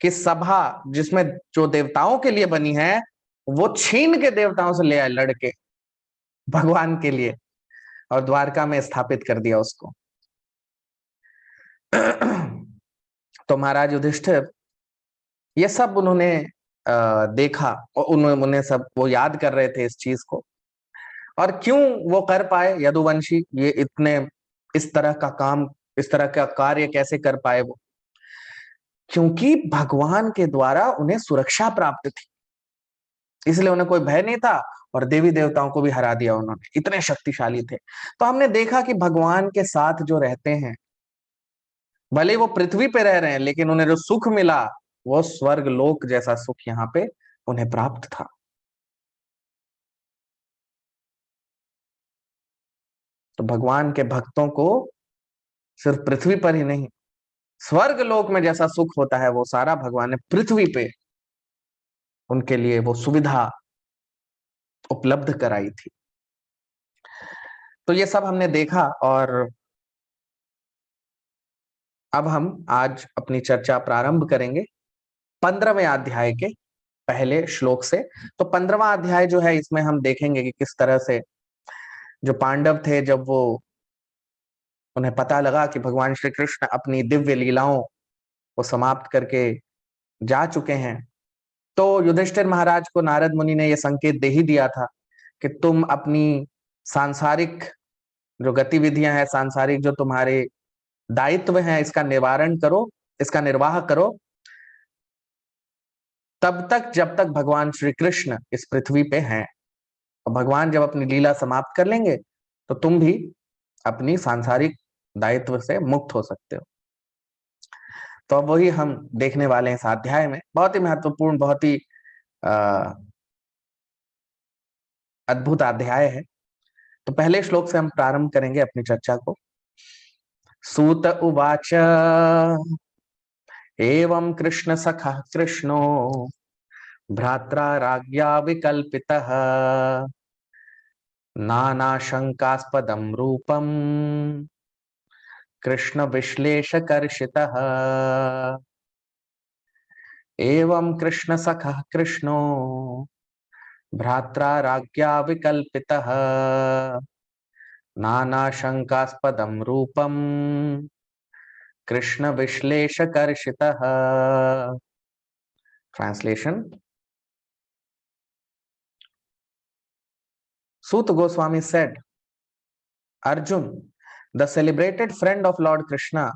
की सभा, जिसमें जो देवताओं के लिए बनी है, वो छीन के देवताओं से ले आए लड़के भगवान के लिए, और द्वारका में स्थापित कर दिया उसको। तो महाराज युधिष्ठिर ये सब उन्होंने देखा, और उन्होंने सब वो याद कर रहे थे इस चीज को। और क्यों वो कर पाए यदुवंशी ये इतने, इस तरह का काम, इस तरह का कार्य कैसे कर पाए वो? क्योंकि भगवान के द्वारा उन्हें सुरक्षा प्राप्त थी, इसलिए उन्हें कोई भय नहीं था, और देवी देवताओं को भी हरा दिया उन्होंने, इतने शक्तिशाली थे। तो हमने देखा कि भगवान के साथ जो रहते हैं, भले वो पृथ्वी पे रह रहे हैं, लेकिन उन्हें जो सुख मिला वो स्वर्ग लोक जैसा सुख यहाँ पे उन्हें प्राप्त था। तो भगवान के भक्तों को सिर्फ पृथ्वी पर ही नहीं, स्वर्ग लोक में जैसा सुख होता है वो सारा भगवान ने पृथ्वी पे उनके लिए वो सुविधा उपलब्ध कराई थी। तो ये सब हमने देखा और अब हम आज अपनी चर्चा प्रारंभ करेंगे 15वें अध्याय के पहले श्लोक से। तो 15वां अध्याय जो है इसमें हम देखेंगे कि किस तरह से जो पांडव थे, जब वो उन्हें पता लगा कि भगवान श्री कृष्ण अपनी दिव्य लीलाओं को समाप्त करके जा चुके हैं, तो युधिष्ठिर महाराज को नारद मुनि ने यह संकेत दे ही दिया था कि तुम अपनी सांसारिक जो गतिविधियां हैं, सांसारिक जो तुम्हारे दायित्व हैं, इसका निवारण करो, इसका निर्वाह करो, तब तक जब तक भगवान श्री कृष्ण इस पृथ्वी पे हैं। और भगवान जब अपनी लीला समाप्त कर लेंगे तो तुम भी अपनी सांसारिक दायित्व से मुक्त हो सकते हो। तो अब वही हम देखने वाले हैं इस अध्याय में। बहुत ही महत्वपूर्ण, बहुत ही अद्भुत अध्याय है। तो पहले श्लोक से हम प्रारंभ करेंगे अपनी चर्चा को। सूत उवाच एवं कृष्ण सखः कृष्णो भ्रात्रा राज्ञा विकल्पितः नानाशंकास्पदं रूपम् कृष्ण विश्लेषकर्षितः। एवं कृष्ण सखः कृष्णो भ्रात्रा राज्ञा विकल्पितः नानाशंकास्पदं रूपम् Krishna विश्लेषकर्षितः। Translation. Suta Goswami said, Arjun, the celebrated friend of Lord Krishna,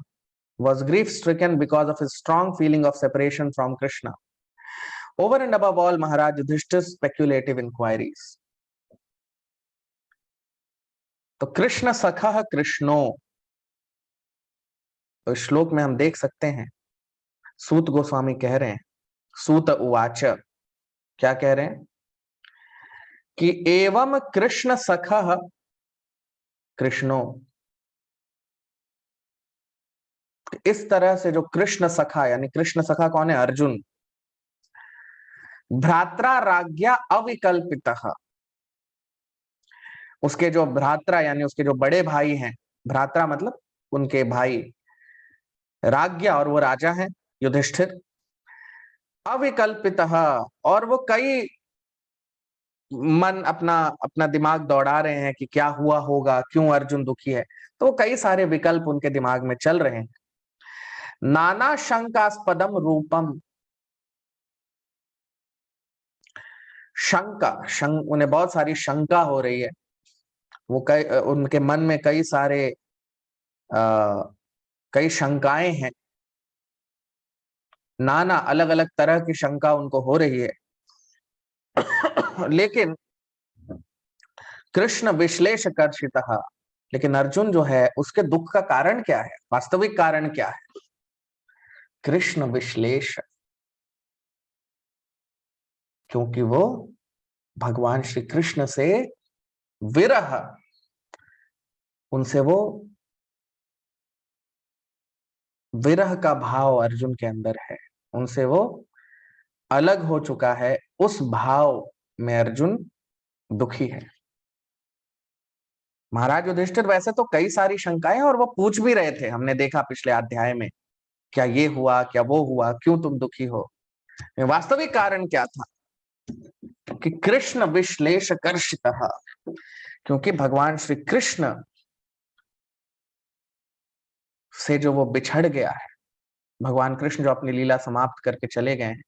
was grief-stricken because of his strong feeling of separation from Krishna. Over and above all, Maharaj Yudhishthir's speculative inquiries. तो कृष्ण सखा कृष्णो, तो श्लोक में हम देख सकते हैं सूत गोस्वामी कह रहे हैं, सूत उवाच, क्या कह रहे हैं कि एवं कृष्ण सखा कृष्णो, इस तरह से जो कृष्ण सखा, यानी कृष्ण सखा कौन है? अर्जुन। भ्रात्रा राज्ञा अविकल्पितः, उसके जो भ्रात्रा यानी उसके जो बड़े भाई हैं, भ्रात्रा मतलब उनके भाई, राज्ञा और वो राजा हैं युधिष्ठिर, अविकल्पितः, और वो कई मन अपना अपना दिमाग दौड़ा रहे हैं कि क्या हुआ होगा, क्यों अर्जुन दुखी है। तो कई सारे विकल्प उनके दिमाग में चल रहे हैं। नाना शंकास्पदम रूपम, उन्हें बहुत सारी शंका हो रही है। वो उनके मन में कई सारे कई शंकाएं हैं, नाना अलग अलग तरह की शंका उनको हो रही है। लेकिन कृष्ण विश्लेषकर्षितः, लेकिन अर्जुन जो है उसके दुख का कारण क्या है, वास्तविक कारण क्या है? कृष्ण विश्लेष, क्योंकि वो भगवान श्री कृष्ण से विरह, उनसे वो विरह का भाव अर्जुन के अंदर है, उनसे वो अलग हो चुका है, उस भाव में अर्जुन दुखी है। महाराज युधिष्ठिर वैसे तो कई सारी शंकाएं और वो पूछ भी रहे थे, हमने देखा पिछले अध्याय में, क्या ये हुआ, क्या वो हुआ, क्यों तुम दुखी हो। वास्तविक कारण क्या था कि कृष्ण विश्लेषकर्षितः, क्योंकि भगवान श्री कृष्ण से जो वो बिछड़ गया है, भगवान कृष्ण जो अपनी लीला समाप्त करके चले गए हैं,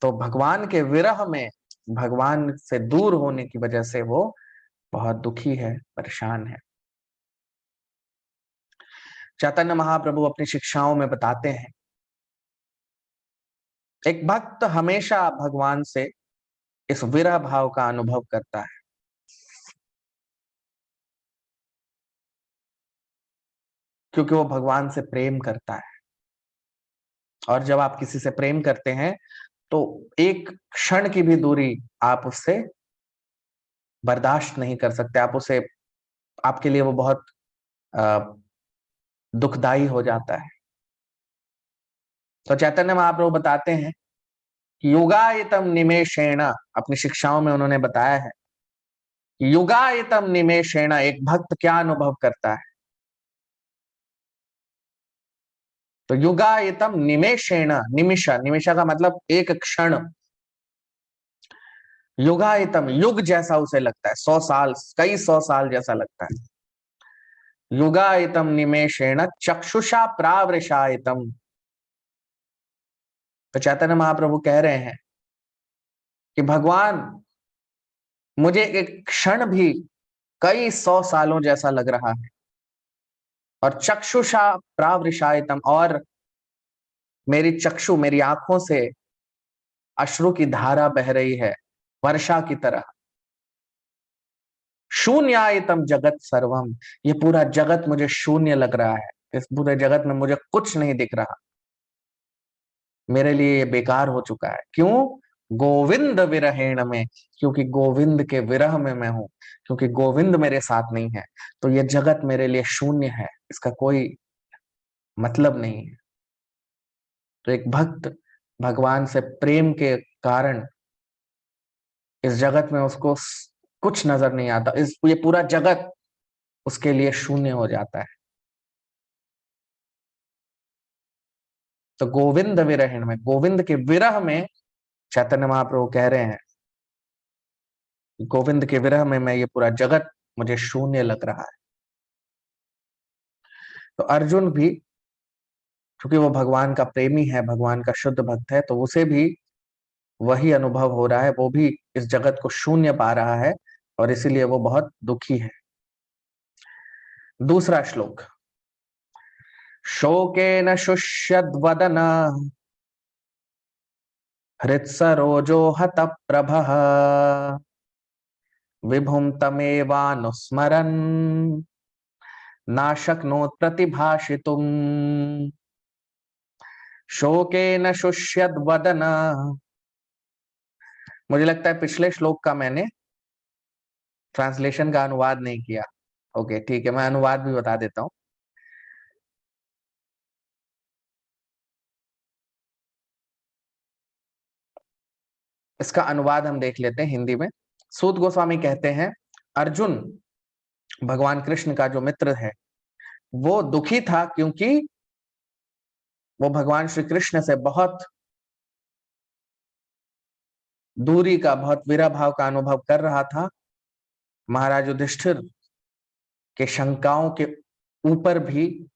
तो भगवान के विरह में, भगवान से दूर होने की वजह से वो बहुत दुखी है, परेशान है। चैतन्य महाप्रभु अपनी शिक्षाओं में बताते हैं, एक भक्त हमेशा भगवान से इस विरह भाव का अनुभव करता है, क्योंकि वो भगवान से प्रेम करता है। और जब आप किसी से प्रेम करते हैं तो एक क्षण की भी दूरी आप उससे बर्दाश्त नहीं कर सकते, आप उसे, आपके लिए वो बहुत दुखदाई हो जाता है। तो चैतन्य महाप्रभु बताते हैं कि युगायतम निमेषेण, अपनी शिक्षाओं में उन्होंने बताया है कि युगायतम निमेषेण एक भक्त क्या अनुभव करता है। तो युगायतम निमेषेण, निमिषा, निमिषा का मतलब एक क्षण, युगायतम युग जैसा उसे लगता है, 100 साल, कई 100 साल जैसा लगता है। युगायतम निमेषेण चक्षुषा प्रावृषायतम। तो चैतन्य महाप्रभु कह रहे हैं कि भगवान, मुझे एक क्षण भी कई 100 सालों जैसा लग रहा है। और चक्षुषा प्रावृषायतम, और मेरी चक्षु, मेरी आंखों से अश्रु की धारा बह रही है वर्षा की तरह। शून्यायतम जगत सर्वम, ये पूरा जगत मुझे शून्य लग रहा है, इस पूरे जगत में मुझे कुछ नहीं दिख रहा, मेरे लिए ये बेकार हो चुका है। क्यों? गोविंद विरहेण में, क्योंकि गोविंद के विरह में मैं हूं, क्योंकि गोविंद मेरे साथ नहीं है, तो ये जगत मेरे लिए शून्य है, इसका कोई मतलब नहीं है। तो एक भक्त भगवान से प्रेम के कारण इस जगत में उसको कुछ नजर नहीं आता, इस ये पूरा जगत उसके लिए शून्य हो जाता है। तो गोविंद विरहण में, गोविंद के विरह में चैतन्य महाप्रभु कह रहे हैं, गोविंद के विरह में मैं, ये पूरा जगत मुझे शून्य लग रहा है। तो अर्जुन भी, क्योंकि वो भगवान का प्रेमी है, भगवान का शुद्ध भक्त है, तो उसे भी वही अनुभव हो रहा है, वो भी इस जगत को शून्य पा रहा है, और इसीलिए वो बहुत दुखी है। दूसरा श्लोक, शोकेन शुष्यद्वदन हृत्सरोजो हतप्रभः विभुं तमेवानुस्मरन् नाशक्नोत् प्रतिभाषितुम्। शोकेन शुष्यद्वदन, मुझे लगता है पिछले श्लोक का मैंने ट्रांसलेशन का अनुवाद नहीं किया। ओके ठीक है, मैं अनुवाद भी बता देता हूं। इसका अनुवाद हम देख लेते हैं हिंदी में। सूत गोस्वामी कहते हैं, अर्जुन भगवान कृष्ण का जो मित्र है, वो दुखी था क्योंकि वो भगवान श्री कृष्ण से बहुत दूरी का, बहुत विरह भाव का अनुभव कर रहा था। महाराज युधिष्ठिर के शंकाओं के ऊपर भी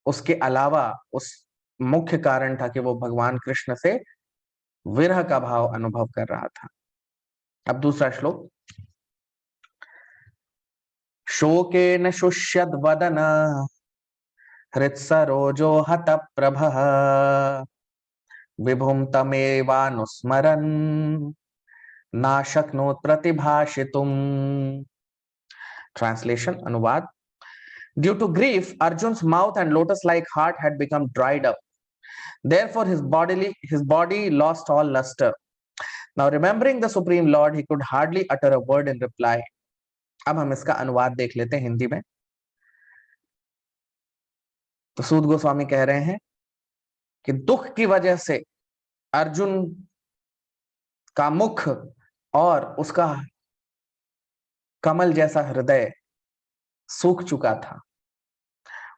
उसके अलावा उस मुख्य कारण था कि वो भगवान कृष्ण से विरह का भाव अनुभव कर रहा था। अब दूसरा श्लोक, शोकेन शुष्यद् वदन हृत्सरोजो हतप्रभः विभुं तमेवानुस्मरन् नाशक्नोत् प्रतिभाषितुम्। ट्रांसलेशन, अनुवाद, due to grief Arjun's mouth and lotus like heart had become dried up, therefore his body lost all luster. Now remembering the supreme lord, he could hardly utter a word in reply. अब हम इसका अनुवाद देख लेते हैं हिंदी में। तो सूत गोस्वामी कह रहे हैं कि दुख की वजह से अर्जुन का मुख और उसका कमल जैसा हृदय सूख चुका था,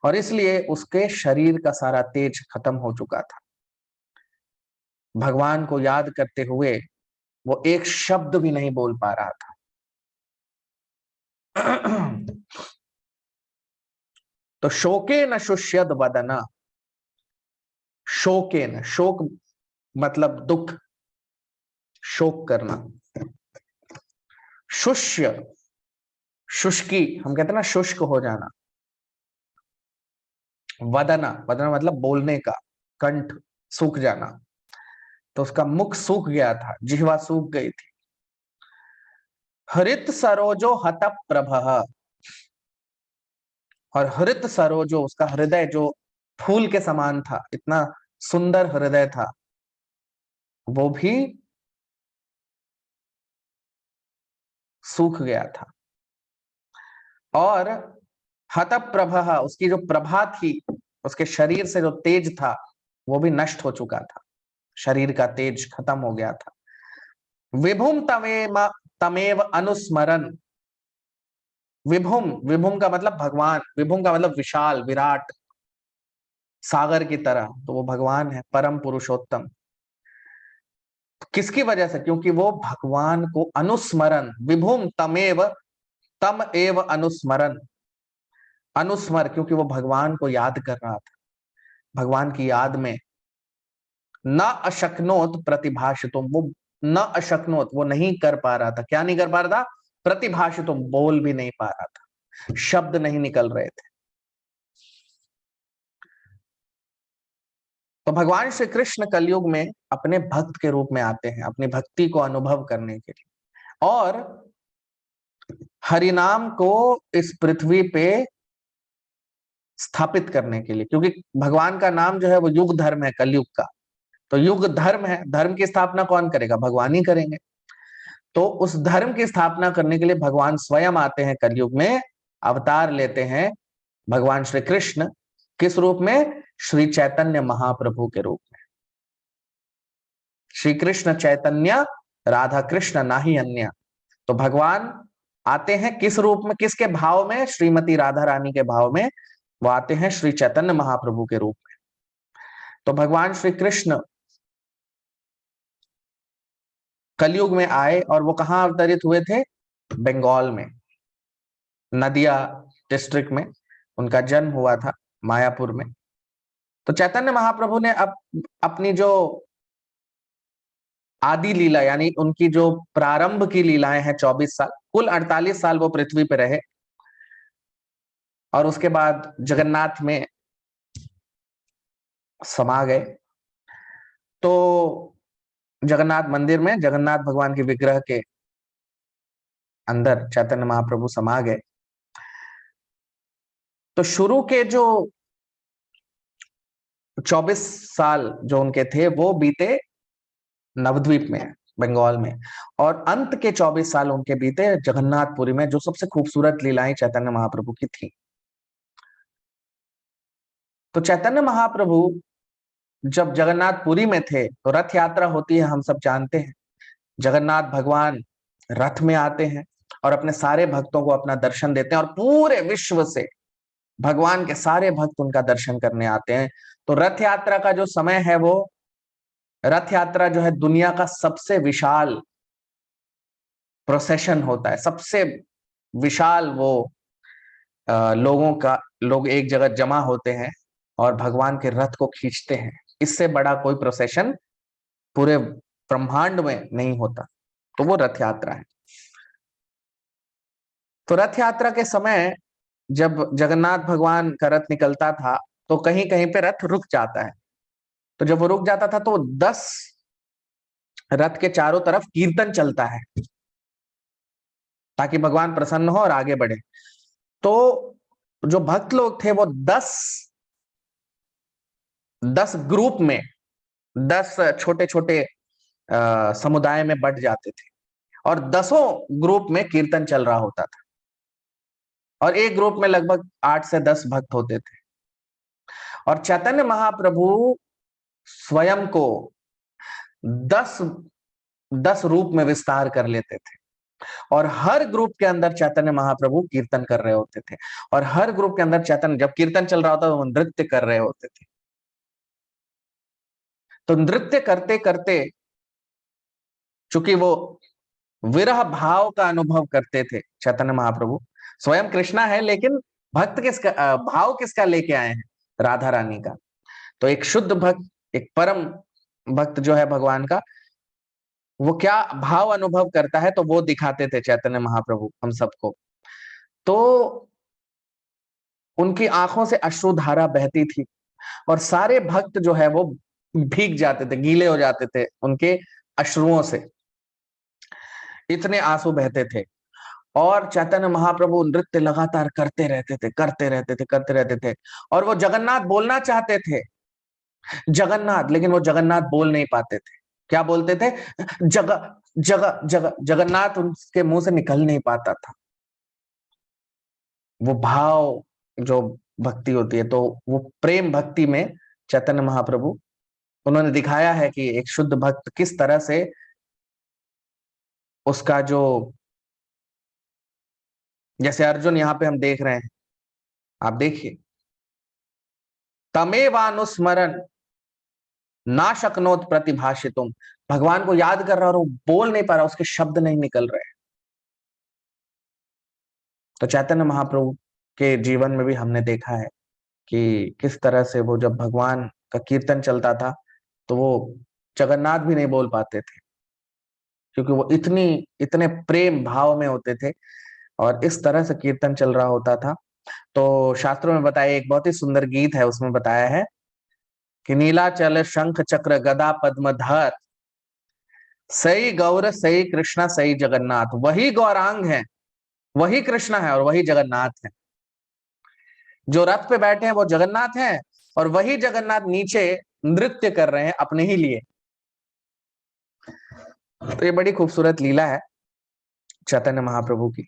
और इसलिए उसके शरीर का सारा तेज खत्म हो चुका था। भगवान को याद करते हुए वो एक शब्द भी नहीं बोल पा रहा था। तो शोकेन शुष्यद् वदन, शोकेन, शोक मतलब दुख, शोक करना। शुष्य, शुष्की, हम कहते हैं ना शुष्क हो जाना। वदना, वदना मतलब बोलने का, कंठ सूख जाना। तो उसका मुख सूख गया था, जिह्वा सूख गई थी। हरित सरोजो हत प्रभः, और हरित सरोजो, उसका हृदय जो फूल के समान था, इतना सुंदर हृदय था, वो भी सूख गया था। और हत प्रभः, उसकी जो प्रभा थी, उसके शरीर से जो तेज था वो भी नष्ट हो चुका था, शरीर का तेज खत्म हो गया था। विभुम तमेव तमेव अनुस्मरण, विभुम, विभुम का मतलब भगवान, विभुम का मतलब विशाल, विराट, सागर की तरह, तो वो भगवान है, परम पुरुषोत्तम। किसकी वजह से? क्योंकि वो भगवान को अनुस्मरण, विभुम तमेव, तम एव अनुस्मरण, अनुस्मर, क्योंकि वो भगवान को याद कर रहा था, भगवान की याद में। न अशक्नोत प्रतिभाषितुम, वो न अशक्नोत, वो नहीं कर पा रहा था। क्या नहीं कर पा रहा था? प्रतिभाषितुम, बोल भी नहीं पा रहा था, शब्द नहीं निकल रहे थे। तो भगवान श्री कृष्ण कलयुग में अपने भक्त के रूप में आते हैं, अपनी भक्ति को अनुभव करने के लिए, और हरिनाम को इस पृथ्वी पे स्थापित करने के लिए, क्योंकि भगवान का नाम जो है वो युग धर्म है, कलयुग का। तो युग धर्म है, धर्म की स्थापना कौन करेगा? भगवान ही करेंगे। तो उस धर्म की स्थापना करने के लिए भगवान स्वयं आते हैं कलयुग में, अवतार लेते हैं भगवान श्री कृष्ण। किस रूप में? श्री चैतन्य महाप्रभु के रूप में। श्री कृष्ण चैतन्य राधा कृष्ण नाही अन्य। तो भगवान आते हैं किस रूप में, किसके भाव में? श्रीमती राधा रानी के भाव में वो आते हैं, श्री चैतन्य महाप्रभु के रूप में। तो भगवान श्री कृष्ण कलयुग में आए, और वो कहाँ अवतरित हुए थे? बंगाल में, नदिया डिस्ट्रिक्ट में उनका जन्म हुआ था, मायापुर में। तो चैतन्य महाप्रभु ने अपनी जो आदि लीला, यानी उनकी जो प्रारंभ की लीलाएं हैं, 24 साल, कुल 48 साल वो पृथ्वी पे रहे, और उसके बाद जगन्नाथ में समा गए। तो जगन्नाथ मंदिर में, जगन्नाथ भगवान के विग्रह के अंदर चैतन्य महाप्रभु समा गए। तो शुरू के जो 24 साल जो उनके थे वो बीते नवद्वीप में, बंगाल में, और अंत के 24 साल उनके बीते जगन्नाथपुरी में, जो सबसे खूबसूरत लीलाएं चैतन्य महाप्रभु की थी। तो चैतन्य महाप्रभु जब जगन्नाथपुरी में थे तो रथ यात्रा होती है, हम सब जानते हैं। जगन्नाथ भगवान रथ में आते हैं और अपने सारे भक्तों को अपना दर्शन देते हैं, और पूरे विश्व से भगवान के सारे भक्त उनका दर्शन करने आते हैं। तो रथ यात्रा का जो समय है, वो रथ यात्रा जो है दुनिया का सबसे विशाल प्रोसेशन होता है, सबसे विशाल वो लोग एक जगह जमा होते हैं और भगवान के रथ को खींचते हैं। इससे बड़ा कोई प्रोसेशन पूरे ब्रह्मांड में नहीं होता, तो वो रथ यात्रा है। तो रथ यात्रा के समय जब जगन्नाथ भगवान का रथ निकलता था तो कहीं कहीं पे रथ रुक जाता है। तो जब वो रुक जाता था तो 10 रथ के चारों तरफ कीर्तन चलता है ताकि भगवान प्रसन्न हो और आगे बढ़े। तो जो भक्त लोग थे वो 10 ग्रुप में, 10 छोटे छोटे समुदाय में बट जाते थे, और 10 ग्रुप में कीर्तन चल रहा होता था, और एक ग्रुप में लगभग 8 से 10 भक्त होते थे। और चैतन्य महाप्रभु स्वयं को 10 रूप में विस्तार कर लेते थे, और हर ग्रुप के अंदर चैतन्य महाप्रभु कीर्तन कर रहे होते थे, और हर ग्रुप के अंदर चैतन्य, जब कीर्तन चल रहा होता तो वो नृत्य कर रहे होते थे। तो नृत्य करते करते, चूंकि वो विरह भाव का अनुभव करते थे, चैतन्य महाप्रभु स्वयं कृष्णा है, लेकिन भक्त किसका, भाव किसका लेके आए हैं? राधा रानी का। तो एक शुद्ध भक्त, एक परम भक्त जो है भगवान का, वो क्या भाव अनुभव करता है तो वो दिखाते थे चैतन्य महाप्रभु हम सबको। तो उनकी आंखों से अश्रुधारा बहती थी, और सारे भक्त जो है वो भीग जाते थे, गीले हो जाते थे उनके अश्रुओं से, इतने आंसू बहते थे। और चैतन्य महाप्रभु नृत्य लगातार करते रहते थे, करते रहते थे, करते रहते थे। और वो जगन्नाथ बोलना चाहते थे, जगन्नाथ, लेकिन वो जगन्नाथ बोल नहीं पाते थे। क्या बोलते थे? जगह जगह जगह, जगन्नाथ उनके मुंह से निकल नहीं पाता था। वो भाव जो भक्ति होती है, तो वो प्रेम भक्ति में चैतन्य महाप्रभु उन्होंने दिखाया है कि एक शुद्ध भक्त किस तरह से उसका जो, जैसे अर्जुन यहाँ पे हम देख रहे हैं, आप देखिए, तमेवानुस्मरण ना शक्नोत प्रतिभाषितुम, भगवान को याद कर रहा और वो बोल नहीं पा रहा, उसके शब्द नहीं निकल रहे। तो चैतन्य महाप्रभु के जीवन में भी हमने देखा है कि किस तरह से वो जब भगवान का कीर्तन चलता था तो वो जगन्नाथ भी नहीं बोल पाते थे, क्योंकि वो इतने प्रेम भाव में होते थे और इस तरह से कीर्तन चल रहा होता था। तो शास्त्रों में बताया, एक बहुत ही सुंदर गीत है, उसमें बताया है कि नीलाचल शंख चक्र गदा पद्मधर, सही गौर सही कृष्णा सही जगन्नाथ, वही गौरांग है, वही कृष्णा है और वही जगन्नाथ है। जो रथ पे बैठे हैं वो जगन्नाथ हैं और वही जगन्नाथ नीचे नृत्य कर रहे हैं अपने ही लिए। तो ये बड़ी खूबसूरत लीला है चैतन्य महाप्रभु की।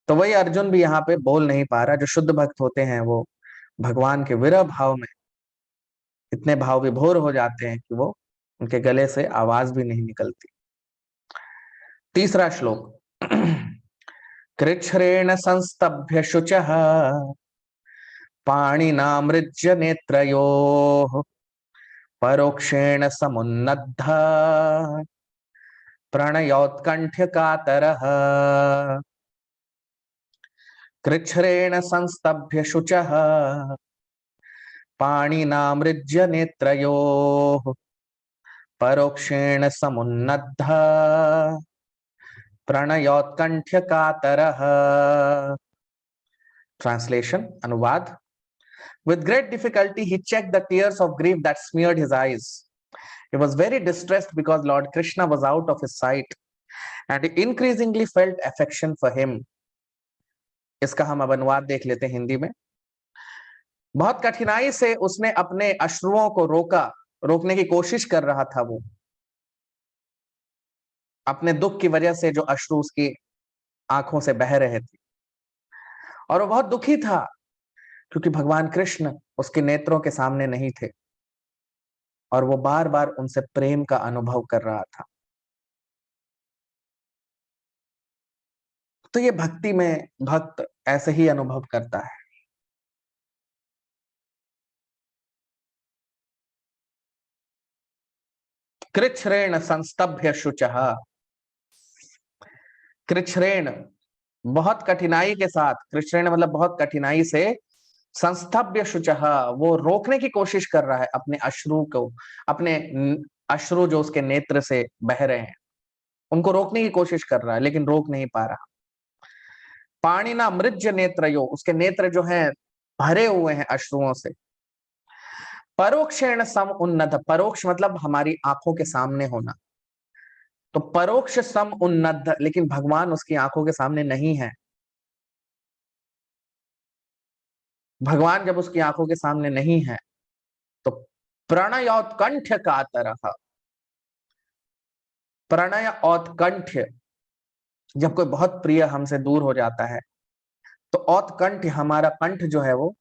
तो वही अर्जुन भी यहाँ पे बोल नहीं पा रहा। जो शुद्ध भक्त होते हैं वो भगवान के विरह भाव में इतने भाव विभोर हो जाते हैं कि वो, उनके गले से आवाज भी नहीं निकलती। तीसरा श्लोक, कृच्छ्रेण संस्तभ्य शुचः पाणिनामृज्य नेत्रयोः परोक्षेण समुन्नद्ध प्रणयोत्कंठ्य कातरः। कृच्छ्रेण संस्तभ्य शुचः पाणिनामृज्य नेत्रयोः परोक्षेण समुन्नद्ध प्रणयोत्कंठ्य कातरः। ट्रांसलेशन, अनुवाद। With great difficulty he checked the tears of grief that smeared his eyes. He was very distressed because Lord Krishna was out of his sight and he increasingly felt affection for him. इसका हम अब अनुवाद देख लेते हैं हिंदी में। बहुत कठिनाई से उसने अपने अश्रुओं को रोकने की कोशिश कर रहा था। वो अपने दुख की वजह से जो अश्रु उसकी आंखों से बह रहे थे, और वो बहुत दुखी था क्योंकि भगवान कृष्ण उसके नेत्रों के सामने नहीं थे और वो बार बार उनसे प्रेम का अनुभव कर रहा था। तो ये भक्ति में भक्त ऐसे ही अनुभव करता है। कृच्छ्रेण संस्तभ्य शुचः, कृच्छ्रेण बहुत कठिनाई के साथ, कृच्छ्रेण मतलब बहुत कठिनाई से, संस्तभ्य शुचः वो रोकने की कोशिश कर रहा है अपने अश्रु को, अपने अश्रु जो उसके नेत्र से बह रहे हैं उनको रोकने की कोशिश कर रहा है, लेकिन रोक नहीं पा रहा। पाणिना मृज्य नेत्रयो, उसके नेत्र जो हैं भरे हुए हैं अश्रुओं से। परोक्षेण सम उन्नत, परोक्ष मतलब हमारी आंखों के सामने होना, तो परोक्ष सम उन्नत, लेकिन भगवान उसकी आंखों के सामने नहीं है। भगवान जब उसकी आंखों के सामने नहीं है तो प्रणयोत्कंठ कातरः, प्रणय औत्कंठ्य, जब कोई बहुत प्रिय हमसे दूर हो जाता है तो औत्कंठ, हमारा कंठ जो है वो,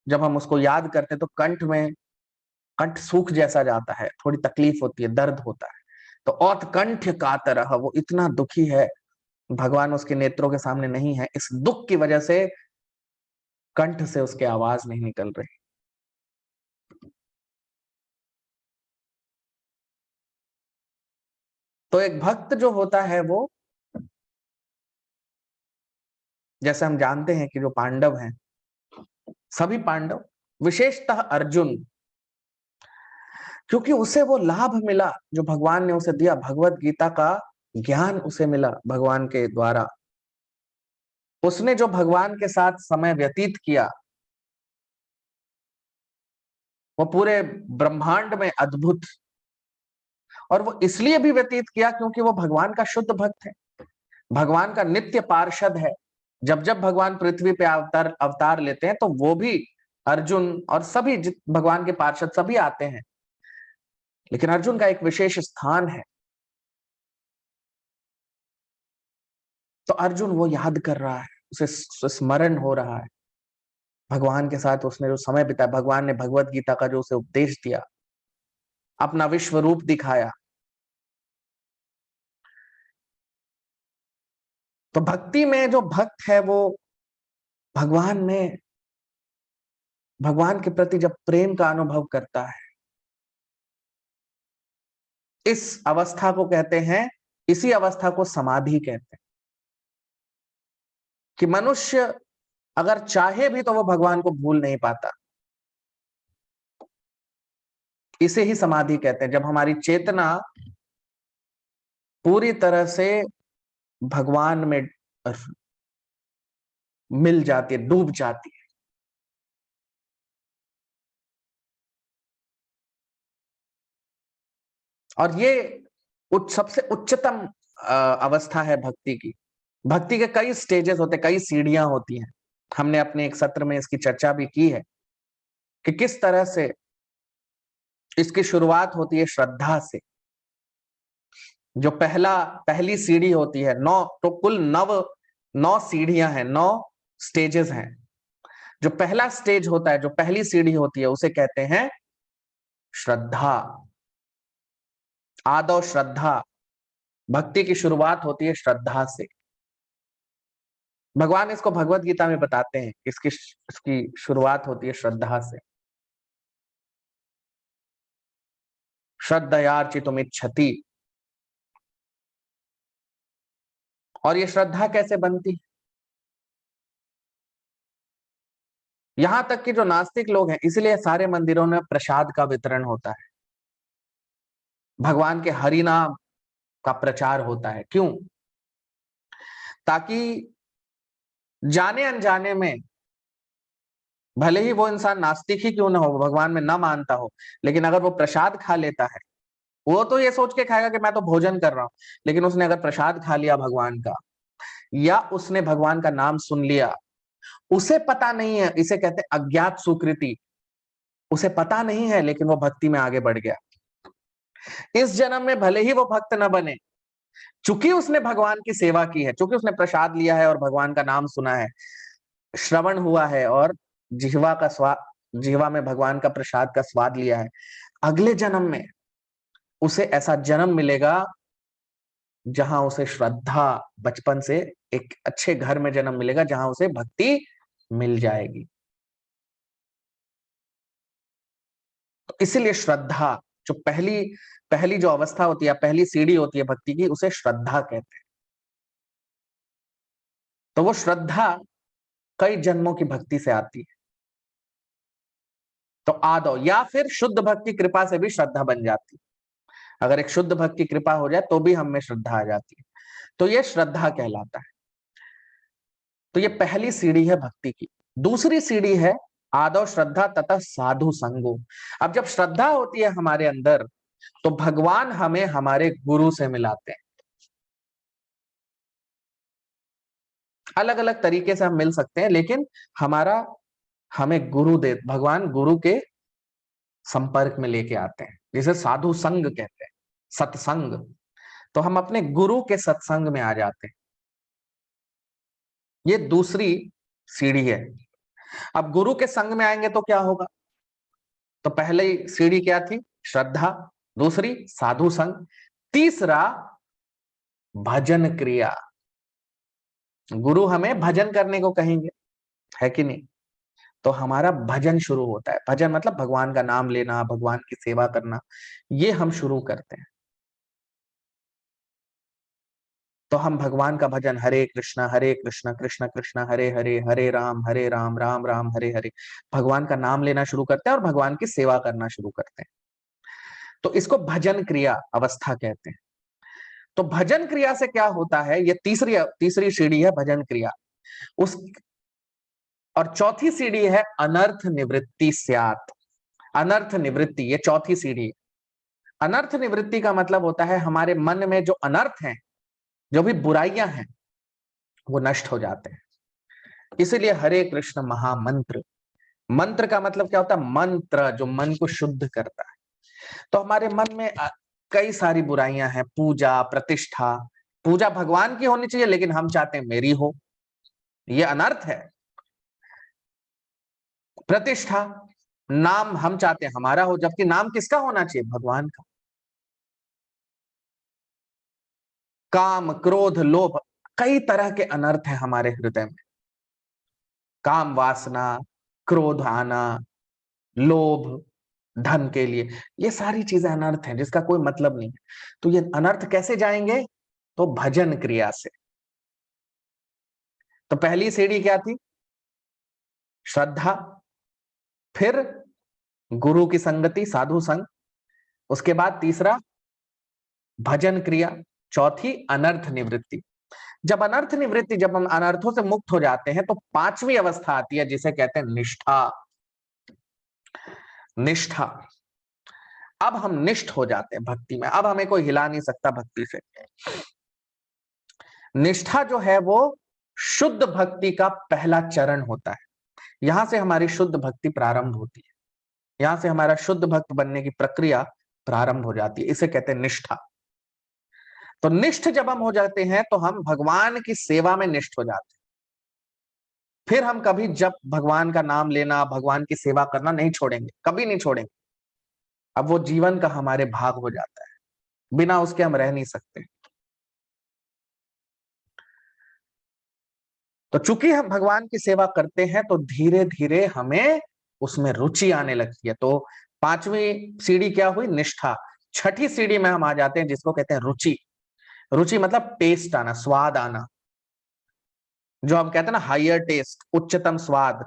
जब हम उसको याद करते हैं तो कंठ में, कंठ सूख जैसा जाता है, थोड़ी तकलीफ होती है, दर्द होता है। तो औत्कंठ कातरः, वो इतना दुखी है, भगवान उसके नेत्रों के सामने नहीं है, इस दुख की वजह से कंठ से उसके आवाज नहीं निकल रही। तो एक भक्त जो होता है वो, जैसे हम जानते हैं कि जो पांडव हैं, सभी पांडव, विशेषतः अर्जुन, क्योंकि उसे वो लाभ मिला जो भगवान ने उसे दिया, भगवत गीता का ज्ञान उसे मिला भगवान के द्वारा। उसने जो भगवान के साथ समय व्यतीत किया वो पूरे ब्रह्मांड में अद्भुत, और वो इसलिए भी व्यतीत किया क्योंकि वो भगवान का शुद्ध भक्त है, भगवान का नित्य पार्षद है। जब जब भगवान पृथ्वी पे अवतार लेते हैं तो वो भी, अर्जुन और सभी भगवान के पार्षद सभी आते हैं, लेकिन अर्जुन का एक विशेष स्थान है। तो अर्जुन वो याद कर रहा है, उसे स्मरण हो रहा है भगवान के साथ उसने जो समय बिताया, भगवान ने भगवत गीता का जो उसे उपदेश दिया, अपना विश्व रूप दिखाया। तो भक्ति में जो भक्त है वो भगवान में, भगवान के प्रति जब प्रेम का अनुभव करता है, इस अवस्था को कहते हैं, इसी अवस्था को समाधि कहते हैं, कि मनुष्य अगर चाहे भी तो वो भगवान को भूल नहीं पाता। इसे ही समाधि कहते हैं, जब हमारी चेतना पूरी तरह से भगवान में मिल जाती है, डूब जाती है। और ये सबसे उच्चतम अवस्था है भक्ति की। भक्ति के कई स्टेजेस होते हैं, कई सीढ़ियां होती हैं। हमने अपने एक सत्र में इसकी चर्चा भी की है कि किस तरह से इसकी शुरुआत होती है श्रद्धा से। जो पहली सीढ़ी होती है, तो कुल 9 सीढ़ियां हैं, 9 स्टेजेस हैं। जो पहला स्टेज होता है, जो पहली सीढ़ी होती है, उसे कहते हैं श्रद्धा, आदौ श्रद्धा। भक्ति की शुरुआत होती है श्रद्धा से। भगवान इसको भगवत गीता में बताते हैं, इसकी शुरुआत होती है श्रद्धा से। श्रद्धयार्चितुमिच्छति। और ये श्रद्धा कैसे बनती है? यहां तक कि जो नास्तिक लोग हैं, इसलिए सारे मंदिरों में प्रसाद का वितरण होता है, भगवान के हरि नाम का प्रचार होता है। क्यों? ताकि जाने अनजाने में, भले ही वो इंसान नास्तिक ही क्यों ना हो, भगवान में ना मानता हो, लेकिन अगर वो प्रसाद खा लेता है, वो तो ये सोच के खाएगा कि मैं तो भोजन कर रहा हूं, लेकिन उसने अगर प्रसाद खा लिया भगवान का, या उसने भगवान का नाम सुन लिया, उसे पता नहीं है, इसे कहते हैं अज्ञात सुकृति, उसे पता नहीं है, लेकिन वो भक्ति में आगे बढ़ गया। इस जन्म में भले ही वो भक्त न बने, चूंकि उसने भगवान की सेवा की है, चूंकि उसने प्रसाद लिया है और भगवान का नाम सुना है, श्रवण हुआ है और जिह्वा में भगवान का प्रसाद का स्वाद लिया है, अगले जन्म में उसे ऐसा जन्म मिलेगा जहां उसे श्रद्धा, बचपन से एक अच्छे घर में जन्म मिलेगा जहां उसे भक्ति मिल जाएगी। तो इसीलिए श्रद्धा, जो पहली जो अवस्था होती है, पहली सीढ़ी होती है भक्ति की, उसे श्रद्धा कहते हैं। तो वो श्रद्धा कई जन्मों की भक्ति से आती है। तो आदौ, या फिर शुद्ध भक्ति कृपा से भी श्रद्धा बन जाती है। अगर एक शुद्ध भक्ति कृपा हो जाए तो भी हम में श्रद्धा आ जाती है, तो ये श्रद्धा कहलाता है। तो ये पहली सीढ़ी है भक्ति की। दूसरी सीढ़ी है आदौ श्रद्धा तथा साधु संगो। अब जब श्रद्धा होती है हमारे अंदर, तो भगवान हमें हमारे गुरु से मिलाते हैं। अलग अलग तरीके से हम मिल सकते हैं, लेकिन हमें भगवान गुरु के संपर्क में लेके आते हैं, जिसे साधु संग कहते हैं, सत्संग। तो हम अपने गुरु के सत्संग में आ जाते हैं। ये दूसरी सीढ़ी है। अब गुरु के संग में आएंगे तो क्या होगा? तो पहले सीढ़ी क्या थी? श्रद्धा। दूसरी साधु संग। तीसरा भजन क्रिया। गुरु हमें भजन करने को कहेंगे, है कि नहीं? तो हमारा भजन शुरू होता है। भजन मतलब भगवान का नाम लेना, भगवान की सेवा करना, ये हम शुरू करते हैं। तो हम भगवान का भजन, हरे कृष्णा कृष्ण कृष्ण हरे हरे, हरे राम राम राम हरे हरे, भगवान का नाम लेना शुरू करते हैं और भगवान की सेवा करना शुरू करते हैं। तो इसको भजन क्रिया अवस्था कहते हैं। तो भजन क्रिया से क्या होता है? ये तीसरी सीढ़ी है भजन क्रिया। और चौथी सीढ़ी है अनर्थ निवृत्ति स्यात्। अनर्थ निवृत्ति, ये चौथी सीढ़ी है। अनर्थ निवृत्ति का मतलब होता है हमारे मन में जो अनर्थ हैं, जो भी बुराइयां हैं, वो नष्ट हो जाते हैं। इसीलिए हरे कृष्ण महामंत्र, मंत्र का मतलब क्या होता है? मंत्र, जो मन को शुद्ध करता है। तो हमारे मन में कई सारी बुराइयां हैं, पूजा प्रतिष्ठा। पूजा भगवान की होनी चाहिए, लेकिन हम चाहते हैं मेरी हो, ये अनर्थ है। प्रतिष्ठा, नाम हम चाहते हैं हमारा हो, जबकि नाम किसका होना चाहिए? भगवान का। काम, क्रोध, लोभ, कई तरह के अनर्थ है हमारे हृदय में। काम वासना, क्रोध आना, लोभ, धन के लिए, ये सारी चीजें अनर्थ हैं जिसका कोई मतलब नहीं है। तो ये अनर्थ कैसे जाएंगे? तो भजन क्रिया से। तो पहली सीढ़ी क्या थी? श्रद्धा, फिर गुरु की संगति, साधु संग, उसके बाद तीसरा भजन क्रिया, चौथी अनर्थ निवृत्ति। जब अनर्थ निवृत्ति, जब हम अनर्थों से मुक्त हो जाते हैं तो पांचवी अवस्था आती है जिसे कहते हैं निष्ठा। निष्ठा, अब हम निष्ठ हो जाते हैं भक्ति में, अब हमें कोई हिला नहीं सकता भक्ति से। निष्ठा जो है वो शुद्ध भक्ति का पहला चरण होता है। यहां से हमारी शुद्ध भक्ति प्रारंभ होती है, यहां से हमारा शुद्ध भक्त बनने की प्रक्रिया प्रारंभ हो जाती है। इसे कहते हैं निष्ठा। तो निष्ठ जब हम हो जाते हैं तो हम भगवान की सेवा में निष्ठ हो जाते हैं। फिर हम कभी जब भगवान का नाम लेना, भगवान की सेवा करना नहीं छोड़ेंगे, कभी नहीं छोड़ेंगे। अब वो जीवन का हमारे भाग हो जाता है, बिना उसके हम रह नहीं सकते। तो चूंकि हम भगवान की सेवा करते हैं तो धीरे धीरे हमें उसमें रुचि आने लगती है। तो पांचवी सीढ़ी क्या हुई? निष्ठा। छठी सीढ़ी में हम आ जाते हैं जिसको कहते हैं रुचि। रुचि मतलब टेस्ट आना, स्वाद आना, जो हम कहते हैं ना हायर टेस्ट, उच्चतम स्वाद।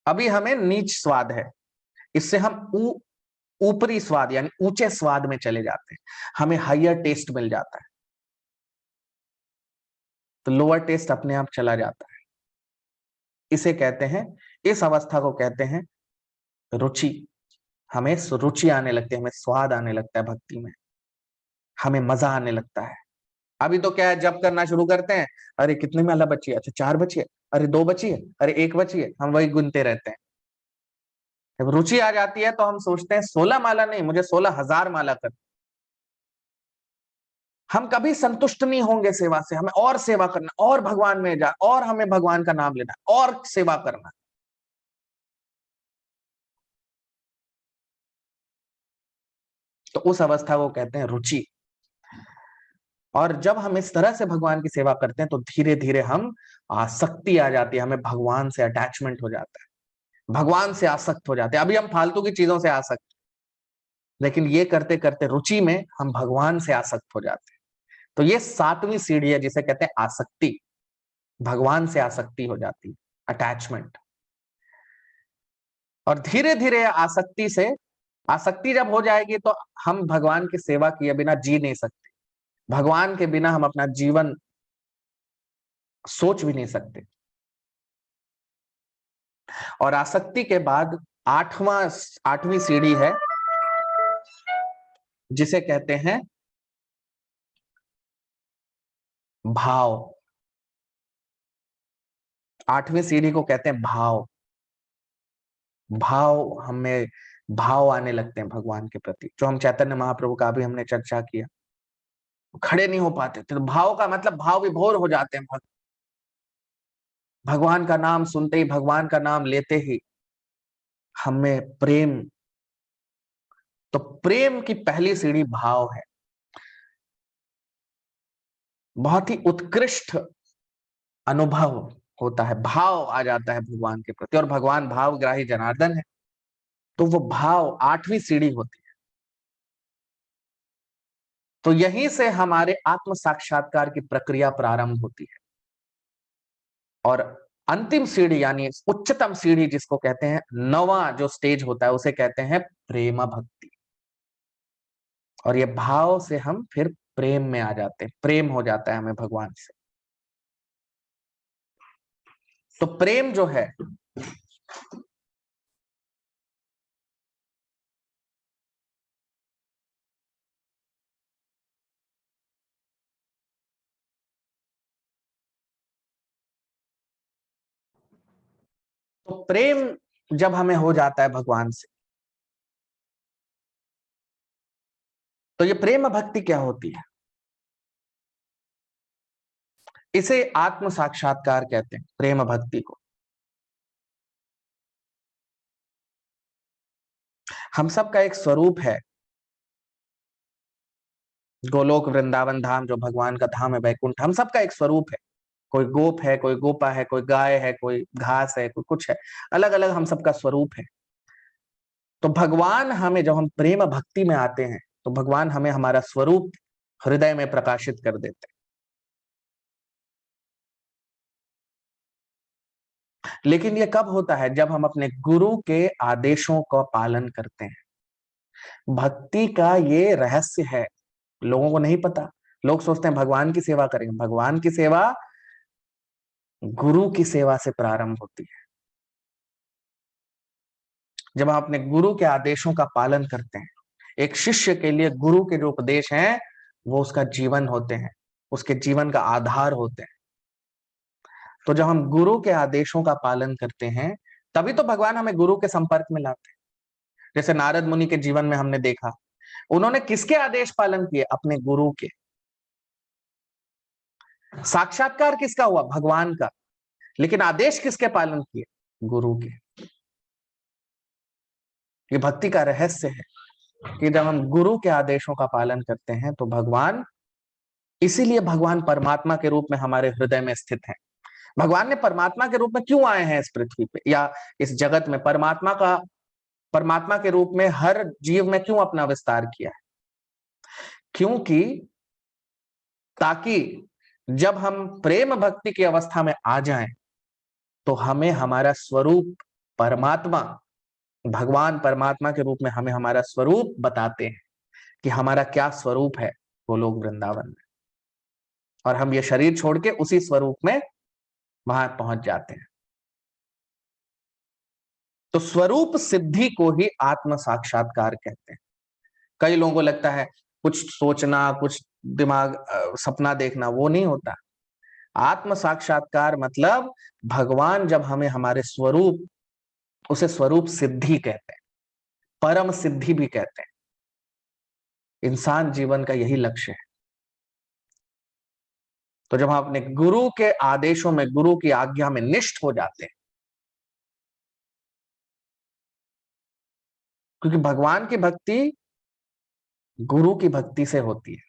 अभी हमें नीच स्वाद है, इससे हम ऊपरी स्वाद यानी ऊंचे स्वाद में चले जाते हैं, हमें हायर टेस्ट मिल जाता है। तो लोअर टेस्ट अपने आप चला जाता है। इसे कहते हैं, इस अवस्था को कहते हैं रुचि। हमें रुचि आने लगती है, हमें स्वाद आने लगता है भक्ति में, हमें मजा आने लगता है। अभी तो क्या है, जब करना शुरू करते हैं, अरे कितने माला बची है? अच्छा 4 बची है, अरे 2 बची है, अरे 1 बची है, हम वही गुनते रहते हैं। जब रुचि आ जाती है तो हम सोचते हैं 16 माला नहीं, मुझे 16,000 माला कर। हम कभी संतुष्ट नहीं होंगे सेवा से, हमें और सेवा करना, और भगवान में जा, और हमें भगवान का नाम लेना, और सेवा करना। तो उस अवस्था को कहते हैं रुचि। और जब हम इस तरह से भगवान की सेवा करते हैं तो धीरे धीरे हम आसक्ति आ जाती है, हमें भगवान से अटैचमेंट हो जाता है, भगवान से आसक्त हो जाते हैं। अभी हम फालतू की चीजों से आसक्त, लेकिन ये करते करते रुचि में हम भगवान से आसक्त हो जाते हैं। तो ये सातवीं सीढ़ी है जिसे कहते हैं आसक्ति। भगवान से आसक्ति हो जाती है, अटैचमेंट। और धीरे धीरे आसक्ति से, आसक्ति जब हो जाएगी तो हम भगवान की सेवा किए बिना जी नहीं सकते, भगवान के बिना हम अपना जीवन सोच भी नहीं सकते। और आसक्ति के बाद आठवीं सीढ़ी है जिसे कहते हैं भाव। आठवीं सीढ़ी को कहते हैं भाव। भाव, हमें भाव आने लगते हैं भगवान के प्रति, जो हम चैतन्य महाप्रभु का भी हमने चर्चा किया। खड़े नहीं हो पाते थे, तो भाव का मतलब भाव विभोर हो जाते हैं। भगवान का नाम सुनते ही, भगवान का नाम लेते ही हमें प्रेम। तो प्रेम की पहली सीढ़ी भाव है। बहुत ही उत्कृष्ट अनुभव होता है, भाव आ जाता है भगवान के प्रति, और भगवान भावग्राही जनार्दन है। तो वो भाव आठवीं सीढ़ी होती है। तो यहीं से हमारे आत्म साक्षात्कार की प्रक्रिया प्रारंभ होती है। और अंतिम सीढ़ी यानी उच्चतम सीढ़ी जिसको कहते हैं, नवा जो स्टेज होता है उसे कहते हैं प्रेम भक्ति। और ये भाव से हम फिर प्रेम में आ जाते हैं, प्रेम हो जाता है हमें भगवान से। तो प्रेम जो है, तो प्रेम जब हमें हो जाता है भगवान से, तो ये प्रेम भक्ति क्या होती है? इसे आत्म साक्षात्कार कहते हैं, प्रेम भक्ति को। हम सब का एक स्वरूप है। गोलोक, वृंदावन धाम जो भगवान का धाम है, वैकुंठ, हम सब का एक स्वरूप है। कोई गोप है, कोई गोपा है, कोई गाय है, कोई घास है, कोई कुछ है, अलग अलग हम सबका स्वरूप है। तो भगवान हमें, जब हम प्रेम भक्ति में आते हैं, तो भगवान हमें हमारा स्वरूप हृदय में प्रकाशित कर देते हैं। लेकिन ये कब होता है? जब हम अपने गुरु के आदेशों का पालन करते हैं। भक्ति का ये रहस्य है, लोगों को नहीं पता। लोग सोचते हैं भगवान की सेवा करेंगे। भगवान की सेवा गुरु की सेवा से प्रारंभ होती है। जब आप अपने गुरु के आदेशों का पालन करते हैं, एक शिष्य के लिए गुरु के जो उपदेश हैं वो उसका जीवन होते हैं, उसके जीवन का आधार होते हैं। तो जब हम गुरु के आदेशों का पालन करते हैं, तभी तो भगवान हमें गुरु के संपर्क में लाते हैं। जैसे नारद मुनि के जीवन में हमने देखा, उन्होंने किसके आदेश पालन किए? अपने गुरु के। साक्षात्कार किसका हुआ? भगवान का। लेकिन आदेश किसके पालन किए? गुरु के। ये भक्ति का रहस्य है कि जब हम गुरु के आदेशों का पालन करते हैं तो भगवान, इसीलिए भगवान परमात्मा के रूप में हमारे हृदय में स्थित हैं। भगवान ने परमात्मा के रूप में क्यों आए हैं इस पृथ्वी पे या इस जगत में? परमात्मा के रूप में हर जीव में क्यों अपना विस्तार किया है? क्योंकि ताकि जब हम प्रेम भक्ति की अवस्था में आ जाएं तो हमें हमारा स्वरूप परमात्मा, भगवान परमात्मा के रूप में हमें हमारा स्वरूप बताते हैं कि हमारा क्या स्वरूप है गोलोक वृंदावन में, और हम ये शरीर छोड़ के उसी स्वरूप में वहां पहुंच जाते हैं। तो स्वरूप सिद्धि को ही आत्म साक्षात्कार कहते हैं। कई लोगों को लगता है कुछ सोचना, कुछ दिमाग सपना देखना, वो नहीं होता। आत्म साक्षात्कार मतलब भगवान जब हमें हमारे स्वरूप, उसे स्वरूप सिद्धि कहते हैं, परम सिद्धि भी कहते हैं। इंसान जीवन का यही लक्ष्य है। तो जब हम अपने गुरु के आदेशों में, गुरु की आज्ञा में निष्ठ हो जाते हैं, क्योंकि भगवान की भक्ति गुरु की भक्ति से होती है।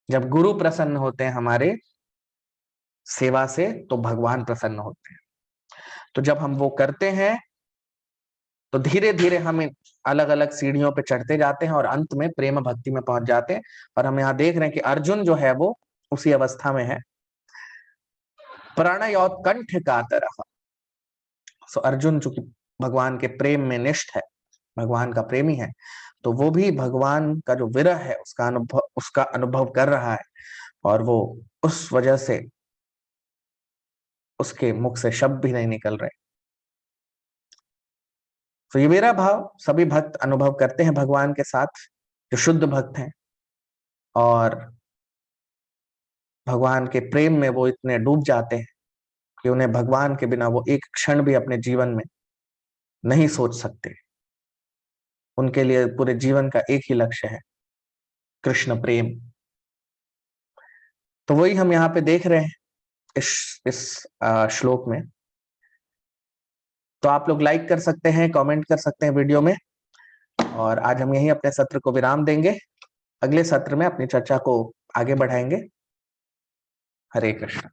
जब गुरु प्रसन्न होते हैं हमारे सेवा से, तो भगवान प्रसन्न होते हैं। तो जब हम वो करते हैं तो धीरे धीरे हम अलग अलग सीढ़ियों पे चढ़ते जाते हैं और अंत में प्रेम भक्ति में पहुंच जाते हैं। और हम यहाँ देख रहे हैं कि अर्जुन जो है वो उसी अवस्था में है, प्रणयोत्कंठ कातरः। सो अर्जुन चूंकि भगवान के प्रेम में निष्ठ है, भगवान का प्रेमी है, तो वो भी भगवान का जो विरह है उसका अनुभव कर रहा है, और वो उस वजह से उसके मुख से शब्द भी नहीं निकल रहे। तो ये मेरा भाव सभी भक्त अनुभव करते हैं भगवान के साथ, जो शुद्ध भक्त हैं, और भगवान के प्रेम में वो इतने डूब जाते हैं कि उन्हें भगवान के बिना वो एक क्षण भी अपने जीवन में नहीं सोच सकते। उनके लिए पूरे जीवन का एक ही लक्ष्य है, कृष्ण प्रेम। तो वही हम यहाँ पे देख रहे हैं इस श्लोक में। तो आप लोग लाइक कर सकते हैं, कमेंट कर सकते हैं वीडियो में, और आज हम यही अपने सत्र को विराम देंगे। अगले सत्र में अपनी चर्चा को आगे बढ़ाएंगे। हरे कृष्ण।